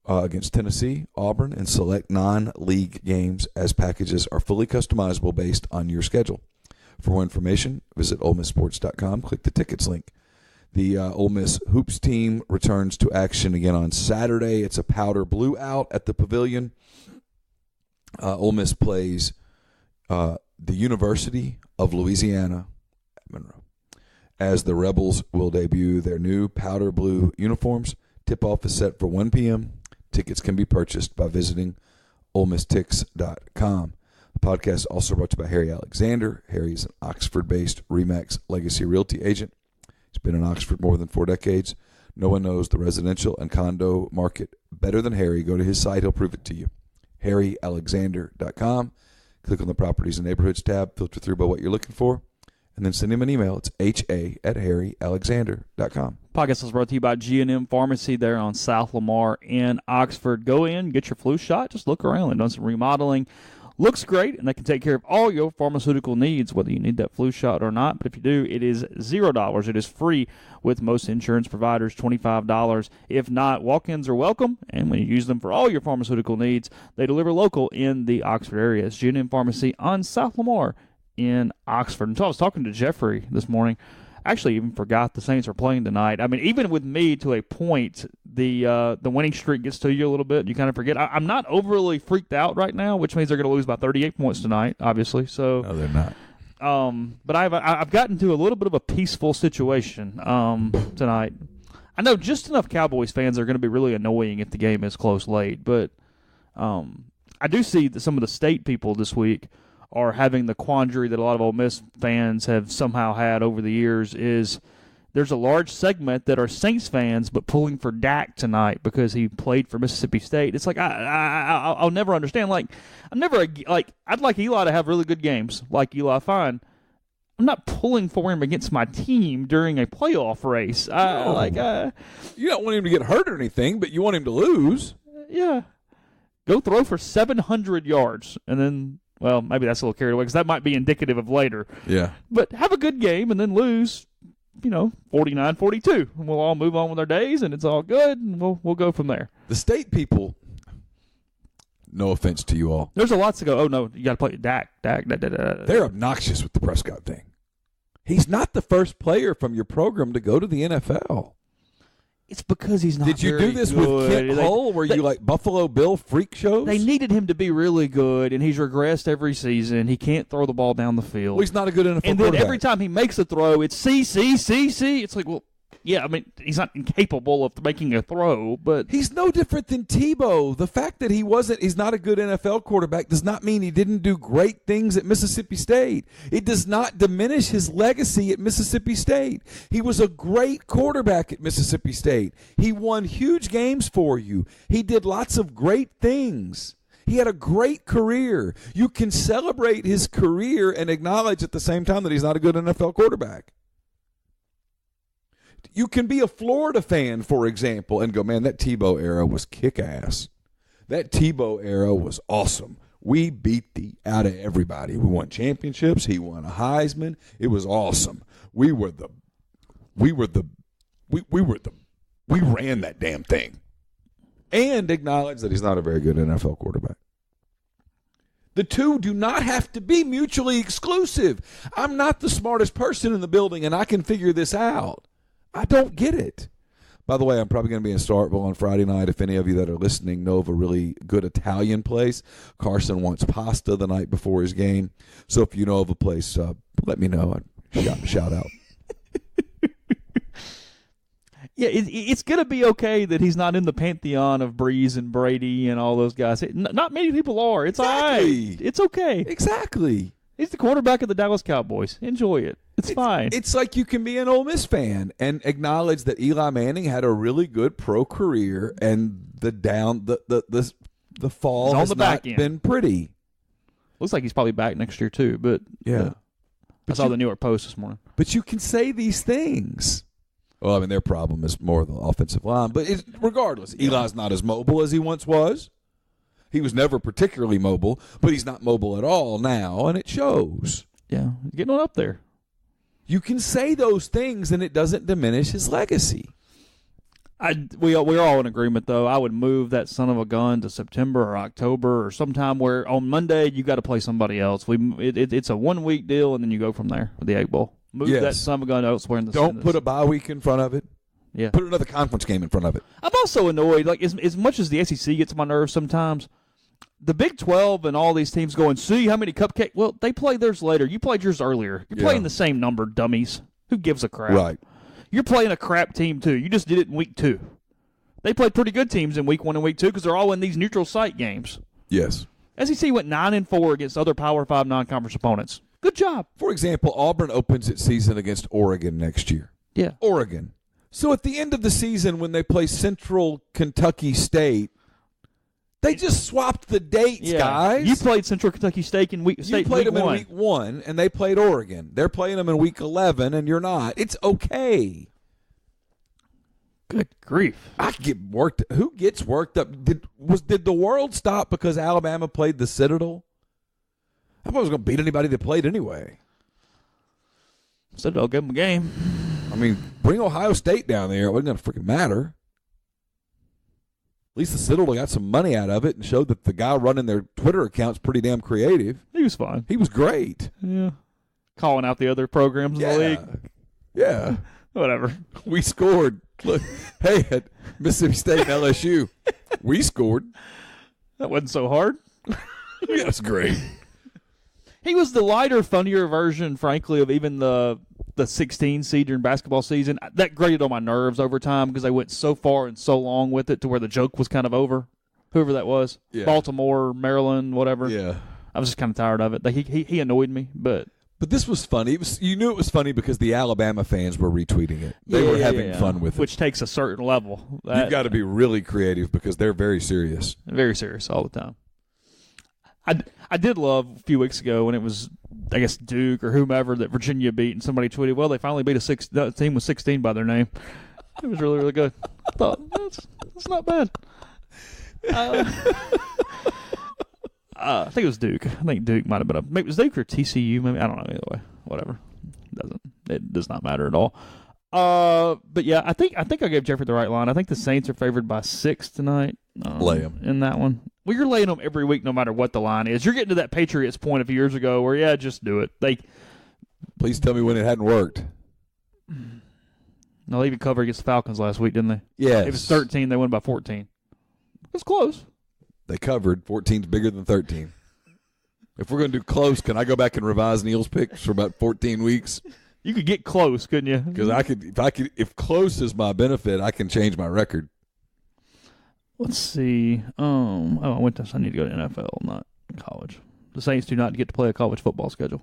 [SPEAKER 6] against Tennessee, Auburn, and select non-league games, as packages are fully customizable based on your schedule. For more information, visit OleMissSports.com. Click the tickets link. The Ole Miss hoops team returns to action again on Saturday. It's a powder blue out at the Pavilion. Ole Miss plays the University of Louisiana at Monroe, as the Rebels will debut their new powder blue uniforms. Tip-off is set for 1 p.m. Tickets can be purchased by visiting OleMissTix.com. The podcast is also brought to you by Harry Alexander. Harry is an Oxford-based RE/MAX Legacy Realty agent. He's been in Oxford more than 4 decades. No one knows the residential and condo market better than Harry. Go to his site. He'll prove it to you. HarryAlexander.com. Click on the Properties and Neighborhoods tab. Filter through by what you're looking for. And then send him an email. It's ha@harryalexander.com.
[SPEAKER 5] Podcast is brought to you by G&M Pharmacy there on South Lamar in Oxford. Go in, get your flu shot. Just look around. They've done some remodeling. Looks great, and they can take care of all your pharmaceutical needs, whether you need that flu shot or not. But if you do, it is $0. It is free with most insurance providers, $25. If not, walk-ins are welcome, and when you use them for all your pharmaceutical needs, they deliver local in the Oxford area. It's G&M Pharmacy on South Lamar in Oxford. Until I was talking to Jeffrey this morning, I actually even forgot the Saints are playing tonight. I mean, even with me to a point, the winning streak gets to you a little bit. You kind of forget. I'm not overly freaked out right now, which means they're going to lose by 38 points tonight, obviously. So
[SPEAKER 6] No, they're not.
[SPEAKER 5] But I've gotten to a little bit of a peaceful situation tonight. I know just enough Cowboys fans are going to be really annoying if the game is close late, but I do see that some of the state people this week are having the quandary that a lot of Ole Miss fans have somehow had over the years is there's a large segment that are Saints fans but pulling for Dak tonight because he played for Mississippi State. It's like I'll never understand. Like I'd like Eli to have really good games, like Eli Fine. I'm not pulling for him against my team during a playoff race.
[SPEAKER 6] You don't want him to get hurt or anything, but you want him to lose.
[SPEAKER 5] Yeah. Go throw for 700 yards, and then, well, maybe that's a little carried away because that might be indicative of later.
[SPEAKER 6] Yeah.
[SPEAKER 5] But have a good game and then lose, 49-42. And we'll all move on with our days, and it's all good, and we'll go from there.
[SPEAKER 6] The state people, no offense to you all.
[SPEAKER 5] There's a lot to go. Oh, no, you got to play Dak.
[SPEAKER 6] They're obnoxious with the Prescott thing. He's not the first player from your program to go to the NFL.
[SPEAKER 5] It's because he's not
[SPEAKER 6] Did you do this
[SPEAKER 5] good.
[SPEAKER 6] with Kent Hull? Were you like Buffalo Bill freak shows?
[SPEAKER 5] They needed him to be really good, and he's regressed every season. He can't throw the ball down the field.
[SPEAKER 6] Well, he's not a good NFL
[SPEAKER 5] And then
[SPEAKER 6] quarterback.
[SPEAKER 5] every time he makes a throw, it's C. It's like, well, yeah, I mean, he's not incapable of making a throw, but
[SPEAKER 6] He's no different than Tebow. The fact that he's not a good NFL quarterback does not mean he didn't do great things at Mississippi State. It does not diminish his legacy at Mississippi State. He was a great quarterback at Mississippi State. He won huge games for you. He did lots of great things. He had a great career. You can celebrate his career and acknowledge at the same time that he's not a good NFL quarterback. You can be a Florida fan, for example, and go, man, that Tebow era was kick-ass. That Tebow era was awesome. We beat the out of everybody. We won championships. He won a Heisman. It was awesome. We ran that damn thing. And acknowledge that he's not a very good NFL quarterback. The two do not have to be mutually exclusive. I'm not the smartest person in the building, and I can figure this out. I don't get it. By the way, I'm probably going to be in Starkville on Friday night. If any of you that are listening know of a really good Italian place, Carson wants pasta the night before his game. So if you know of a place, let me know. Shout out.
[SPEAKER 5] yeah, it's going to be okay that he's not in the pantheon of Breeze and Brady and all those guys. Not many people are. It's
[SPEAKER 6] Exactly.
[SPEAKER 5] all right. It's okay.
[SPEAKER 6] Exactly.
[SPEAKER 5] He's the quarterback of the Dallas Cowboys. Enjoy it. It's fine.
[SPEAKER 6] It's like you can be an Ole Miss fan and acknowledge that Eli Manning had a really good pro career, and the fall has not been pretty.
[SPEAKER 5] Looks like he's probably back next year too. But
[SPEAKER 6] Yeah.
[SPEAKER 5] I saw the New York Post this morning.
[SPEAKER 6] But you can say these things. Well, I mean, their problem is more the offensive line. But regardless, Eli's not as mobile as he once was. He was never particularly mobile, but he's not mobile at all now, and it shows.
[SPEAKER 5] Yeah, getting on up there.
[SPEAKER 6] You can say those things, and it doesn't diminish his legacy.
[SPEAKER 5] We're all in agreement, though. I would move that son of a gun to September or October or sometime where on Monday you got to play somebody else. It's a 1 week deal, and then you go from there with the Egg Bowl. Move that son of a gun elsewhere in the
[SPEAKER 6] Don't put a bye week in front of it.
[SPEAKER 5] Yeah.
[SPEAKER 6] Put another conference game in front of it.
[SPEAKER 5] I'm also annoyed, like as much as the SEC gets on my nerves sometimes, the Big 12 and all these teams going, see how many cupcake. Well, they play theirs later. You played yours earlier. You're playing the same number, dummies. Who gives a crap?
[SPEAKER 6] Right.
[SPEAKER 5] You're playing a crap team, too. You just did it in week 2. They played pretty good teams in week 1 and week 2 because they're all in these neutral site games.
[SPEAKER 6] Yes.
[SPEAKER 5] SEC went 9-4 against other Power 5 non-conference opponents. Good job.
[SPEAKER 6] For example, Auburn opens its season against Oregon next year.
[SPEAKER 5] Yeah.
[SPEAKER 6] Oregon. So at the end of the season when they play Central Kentucky State, they just swapped the dates, guys.
[SPEAKER 5] You played Central Kentucky State in week 1.
[SPEAKER 6] You played them in week 1, and they played Oregon. They're playing them in week 11, and you're not. It's okay.
[SPEAKER 5] Good grief.
[SPEAKER 6] I get worked. Who gets worked up? Did the world stop because Alabama played the Citadel? I thought I was going to beat anybody that played anyway.
[SPEAKER 5] Citadel gave them a game.
[SPEAKER 6] I mean, bring Ohio State down there. It wasn't going to freaking matter. At least the Citadel got some money out of it and showed that the guy running their Twitter account's pretty damn creative.
[SPEAKER 5] He was fine.
[SPEAKER 6] He was great.
[SPEAKER 5] Yeah. Calling out the other programs in the league.
[SPEAKER 6] Yeah.
[SPEAKER 5] Whatever.
[SPEAKER 6] We scored. Look, hey, at Mississippi State and LSU, we scored.
[SPEAKER 5] That wasn't so hard.
[SPEAKER 6] That's great.
[SPEAKER 5] He was the lighter, funnier version, frankly, of even the 16 seed during basketball season. That grated on my nerves over time because they went so far and so long with it to where the joke was kind of over. Whoever that was.
[SPEAKER 6] Yeah.
[SPEAKER 5] Baltimore, Maryland, whatever.
[SPEAKER 6] Yeah.
[SPEAKER 5] I was just kind of tired of it. He annoyed me, but
[SPEAKER 6] this was funny. You knew it was funny because the Alabama fans were retweeting it. They were having fun with it.
[SPEAKER 5] Which takes a certain level.
[SPEAKER 6] You've got to be really creative because they're very serious.
[SPEAKER 5] Very serious all the time. I did love a few weeks ago when it was, I guess, Duke or whomever that Virginia beat, and somebody tweeted, well, they finally beat a team with 16 by their name. It was really, really good. I thought, that's not bad. I think it was Duke. I think Duke might have been maybe it was Duke or TCU. Maybe I don't know. Either way, whatever. It does not matter at all. But yeah, I think I gave Jeffrey the right line. I think the Saints are favored by 6 tonight.
[SPEAKER 6] Lay them
[SPEAKER 5] in that one. Well, you're laying them every week, no matter what the line is. You're getting to that Patriots point a few years ago where just do it.
[SPEAKER 6] Please tell me when it hadn't worked.
[SPEAKER 5] No, they even covered against the Falcons last week, didn't they?
[SPEAKER 6] Yeah.
[SPEAKER 5] It was 13. They won by 14. It was close.
[SPEAKER 6] They covered. 14's bigger than 13. If we're going to do close, can I go back and revise Neil's picks for about 14 weeks?
[SPEAKER 5] You could get close, couldn't you?
[SPEAKER 6] Because if close is my benefit, I can change my record.
[SPEAKER 5] Let's see. I need to go to NFL, not college. The Saints do not get to play a college football schedule.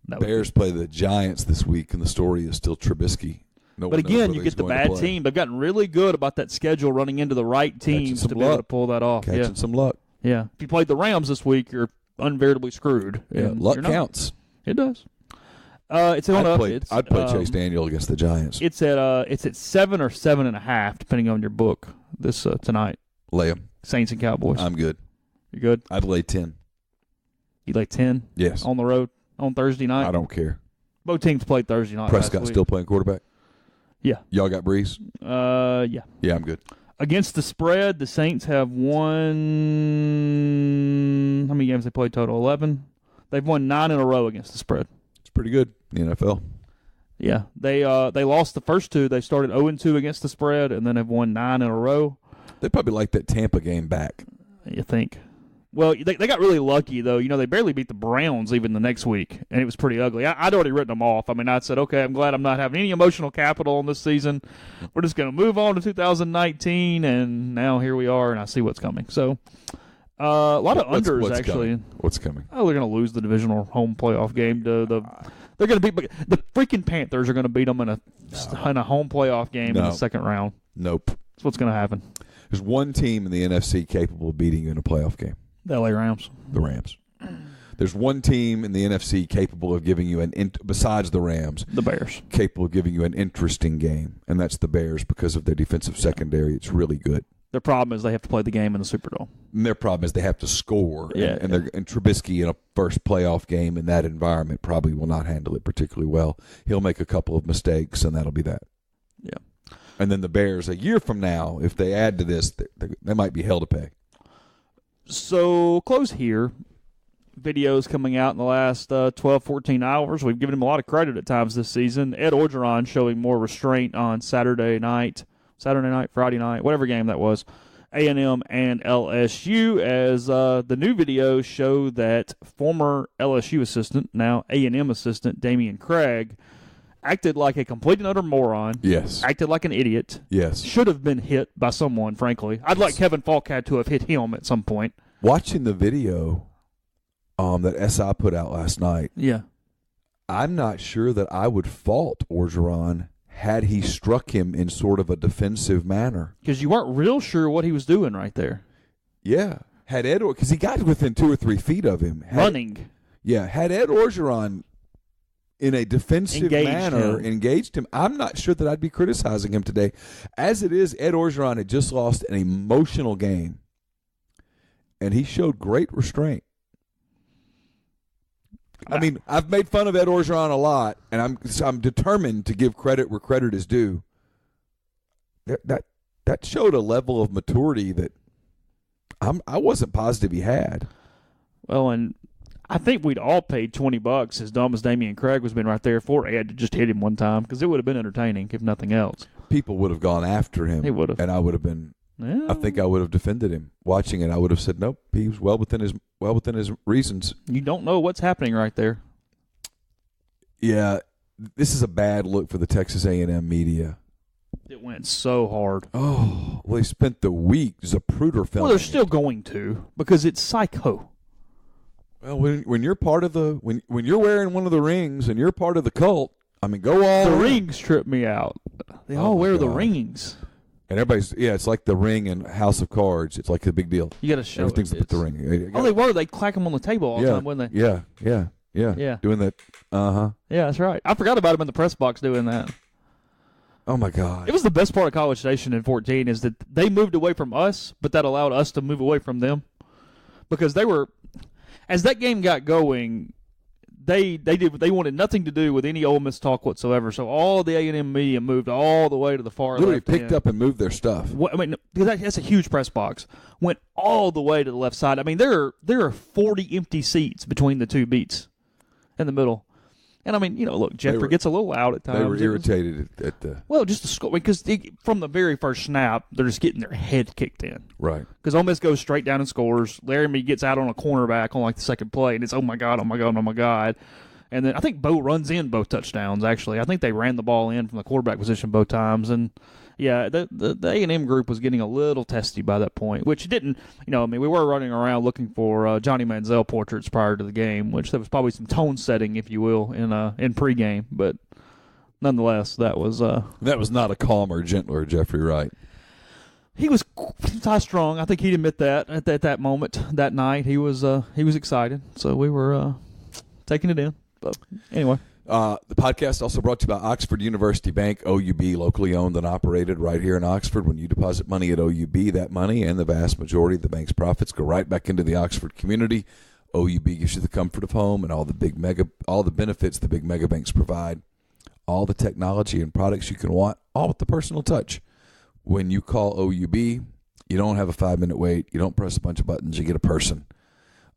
[SPEAKER 6] Bears play the Giants this week, and the story is still Trubisky.
[SPEAKER 5] But again, you get the bad team. They've gotten really good about that schedule running into the right teams to be able to pull that off.
[SPEAKER 6] Catching some luck.
[SPEAKER 5] Yeah. If you played the Rams this week, you're unveritably screwed.
[SPEAKER 6] Yeah, luck counts.
[SPEAKER 5] It does. It's on up.
[SPEAKER 6] I'd play Chase Daniel against the Giants.
[SPEAKER 5] It's at 7 or 7.5, depending on your book. This tonight.
[SPEAKER 6] Lay them.
[SPEAKER 5] Saints and Cowboys.
[SPEAKER 6] I'm good.
[SPEAKER 5] You good?
[SPEAKER 6] I'd lay 10.
[SPEAKER 5] You lay 10?
[SPEAKER 6] Yes.
[SPEAKER 5] On the road on Thursday night.
[SPEAKER 6] I don't care.
[SPEAKER 5] Both teams played Thursday night.
[SPEAKER 6] Prescott still playing quarterback.
[SPEAKER 5] Yeah.
[SPEAKER 6] Y'all got Breeze?
[SPEAKER 5] Yeah.
[SPEAKER 6] Yeah, I'm good.
[SPEAKER 5] Against the spread, the Saints have won. How many games they played total? 11. They've won 9 in a row against the spread.
[SPEAKER 6] It's pretty good in the NFL.
[SPEAKER 5] Yeah, they lost the first 2. They started 0-2 against the spread, and then have won 9 in a row.
[SPEAKER 6] They probably like that Tampa game back.
[SPEAKER 5] You think? Well, they got really lucky, though. They barely beat the Browns even the next week, and it was pretty ugly. I'd already written them off. I mean, I said, okay, I'm glad I'm not having any emotional capital on this season. We're just going to move on to 2019, and now here we are, and I see what's coming. So, a lot of unders, actually.
[SPEAKER 6] What's coming?
[SPEAKER 5] Oh, they're going to lose the divisional home playoff game. They're going to beat the freaking Panthers are going to beat them in a home playoff game in the second round.
[SPEAKER 6] Nope.
[SPEAKER 5] That's what's going to happen.
[SPEAKER 6] There's one team in the NFC capable of beating you in a playoff game.
[SPEAKER 5] The LA Rams.
[SPEAKER 6] The Rams. There's one team in the NFC capable of giving you besides the Rams.
[SPEAKER 5] The Bears.
[SPEAKER 6] Capable of giving you an interesting game, and that's the Bears because of their defensive secondary. It's really good.
[SPEAKER 5] Their problem is they have to play the game in the Superdome.
[SPEAKER 6] And their problem is they have to score.
[SPEAKER 5] Yeah,
[SPEAKER 6] and Trubisky in a first playoff game in that environment probably will not handle it particularly well. He'll make a couple of mistakes, and that'll be that.
[SPEAKER 5] Yeah.
[SPEAKER 6] And then the Bears, a year from now, if they add to this, they might be hell to pay.
[SPEAKER 5] So, close here. Videos coming out in the last 12, 14 hours. We've given him a lot of credit at times this season. Ed Orgeron showing more restraint on Friday night, whatever game that was, A&M and LSU, as the new videos show that former LSU assistant, now A&M assistant, Damian Craig, acted like a complete and utter moron.
[SPEAKER 6] Yes.
[SPEAKER 5] Acted like an idiot.
[SPEAKER 6] Yes.
[SPEAKER 5] Should have been hit by someone, frankly. I'd like Kevin Falkad to have hit him at some point.
[SPEAKER 6] Watching the video that SI put out last night,
[SPEAKER 5] yeah,
[SPEAKER 6] I'm not sure that I would fault Orgeron had he struck him in sort of a defensive manner.
[SPEAKER 5] Because you weren't real sure what he was doing right there.
[SPEAKER 6] Yeah. Had Ed, because he got within 2 or 3 feet of him.
[SPEAKER 5] Running.
[SPEAKER 6] Yeah. Had Ed Orgeron in a defensive manner engaged him, I'm not sure that I'd be criticizing him today. As it is, Ed Orgeron had just lost an emotional game, and he showed great restraint. I mean, I've made fun of Ed Orgeron a lot, and I'm determined to give credit where credit is due. That showed a level of maturity that I wasn't positive he had.
[SPEAKER 5] Well, and I think we'd all paid $20, as dumb as Damian Craig was been right there, for Ed to just hit him one time, because it would have been entertaining, if nothing else.
[SPEAKER 6] People would have gone after him.
[SPEAKER 5] He would have.
[SPEAKER 6] And I would have been
[SPEAKER 5] Yeah.
[SPEAKER 6] I think I would have defended him. Watching it, I would have said, nope, he was well within his reasons.
[SPEAKER 5] You don't know what's happening right there.
[SPEAKER 6] Yeah, this is a bad look for the Texas A&M media.
[SPEAKER 5] It went so hard.
[SPEAKER 6] Oh, well, they spent the week Zapruder filming.
[SPEAKER 5] Well, they're still going to because it's psycho.
[SPEAKER 6] Well, when you're part of the when you're wearing one of the rings and you're part of the cult, I mean, go all
[SPEAKER 5] The
[SPEAKER 6] in.
[SPEAKER 5] rings trip me out. They all wear the rings.
[SPEAKER 6] And everybody's it's like the ring in House of Cards. It's like the big deal.
[SPEAKER 5] You got to show
[SPEAKER 6] Everything's
[SPEAKER 5] it.
[SPEAKER 6] with the ring.
[SPEAKER 5] Oh, they were. They clack them on the table all the time, wouldn't they?
[SPEAKER 6] Yeah. Doing that.
[SPEAKER 5] Yeah, that's right. I forgot about him in the press box doing that.
[SPEAKER 6] Oh my God.
[SPEAKER 5] It was the best part of College Station in 14 is that they moved away from us, but that allowed us to move away from them because they were, as that game got going, they wanted nothing to do with any Ole Miss talk whatsoever. So all the A&M media moved all the way to the far
[SPEAKER 6] literally
[SPEAKER 5] left.
[SPEAKER 6] Picked up and moved their stuff.
[SPEAKER 5] I mean, because that's a huge press box. Went all the way to the left side. I mean, there are 40 empty seats between the two beats in the middle. And, I mean, look, Jeffrey gets a little loud at times.
[SPEAKER 6] They were irritated at the...
[SPEAKER 5] Well, just the score. Because from the very first snap, they're just getting their head kicked in.
[SPEAKER 6] Right.
[SPEAKER 5] Because Ole Miss goes straight down and scores. Laramie gets out on a cornerback on, the second play, and it's, oh, my God, oh, my God, oh, my God. And then I think Bo runs in both touchdowns, actually. I think they ran the ball in from the quarterback position both times. And, yeah, the A&M group was getting a little testy by that point, which didn't, we were running around looking for Johnny Manziel portraits prior to the game, which there was probably some tone setting, if you will, in pregame. But nonetheless, that was
[SPEAKER 6] not a calmer, gentler Jeffrey Wright.
[SPEAKER 5] He was high strung. I think he'd admit that at that moment, that night. He was excited. So we were taking it in. But anyway.
[SPEAKER 6] The podcast also brought to you by Oxford University Bank, OUB, locally owned and operated right here in Oxford. When you deposit money at OUB, that money and the vast majority of the bank's profits go right back into the Oxford community. OUB gives you the comfort of home and all the benefits the big mega banks provide, all the technology and products you can want, all with the personal touch. When you call OUB, you don't have a 5-minute wait. You don't press a bunch of buttons. You get a person.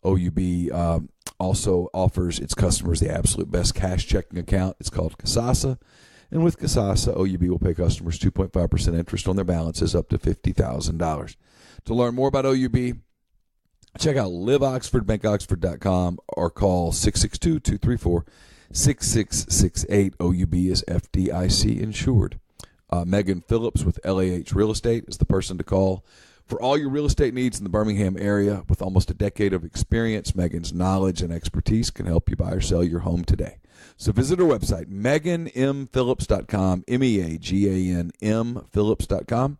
[SPEAKER 6] OUB also offers its customers the absolute best cash checking account. It's called Kasasa. And with Kasasa, OUB will pay customers 2.5% interest on their balances up to $50,000. To learn more about OUB, check out liveoxfordbankoxford.com or call 662-234-6668. OUB is FDIC insured. Megan Phillips with LAH Real Estate is the person to call for all your real estate needs in the Birmingham area. With almost a decade of experience, Megan's knowledge and expertise can help you buy or sell your home today. So visit her website, meganmphillips.com, MEAGANMphillips.com,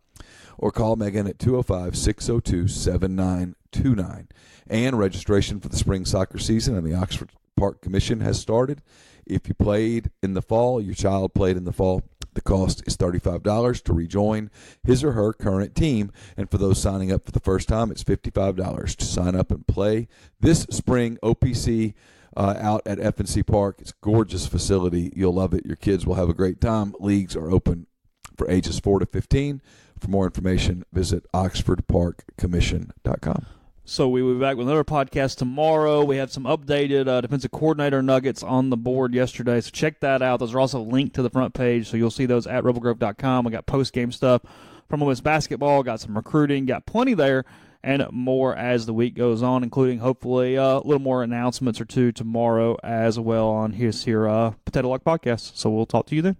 [SPEAKER 6] or call Megan at 205-602-7929. And registration for the spring soccer season and the Oxford Park Commission has started. If you played in the fall, your child played in the fall, the cost is $35 to rejoin his or her current team. And for those signing up for the first time, it's $55 to sign up and play this spring OPC out at F&C Park. It's a gorgeous facility. You'll love it. Your kids will have a great time. Leagues are open for ages 4 to 15. For more information, visit oxfordparkcommission.com.
[SPEAKER 5] So we will be back with another podcast tomorrow. We have some updated defensive coordinator nuggets on the board yesterday, so check that out. Those are also linked to the front page, so you'll see those at rebelgrove.com. We got post-game stuff from Ole Miss basketball, got some recruiting, got plenty there, and more as the week goes on, including hopefully a little more announcements or two tomorrow as well on his Potato Luck podcast. So we'll talk to you then.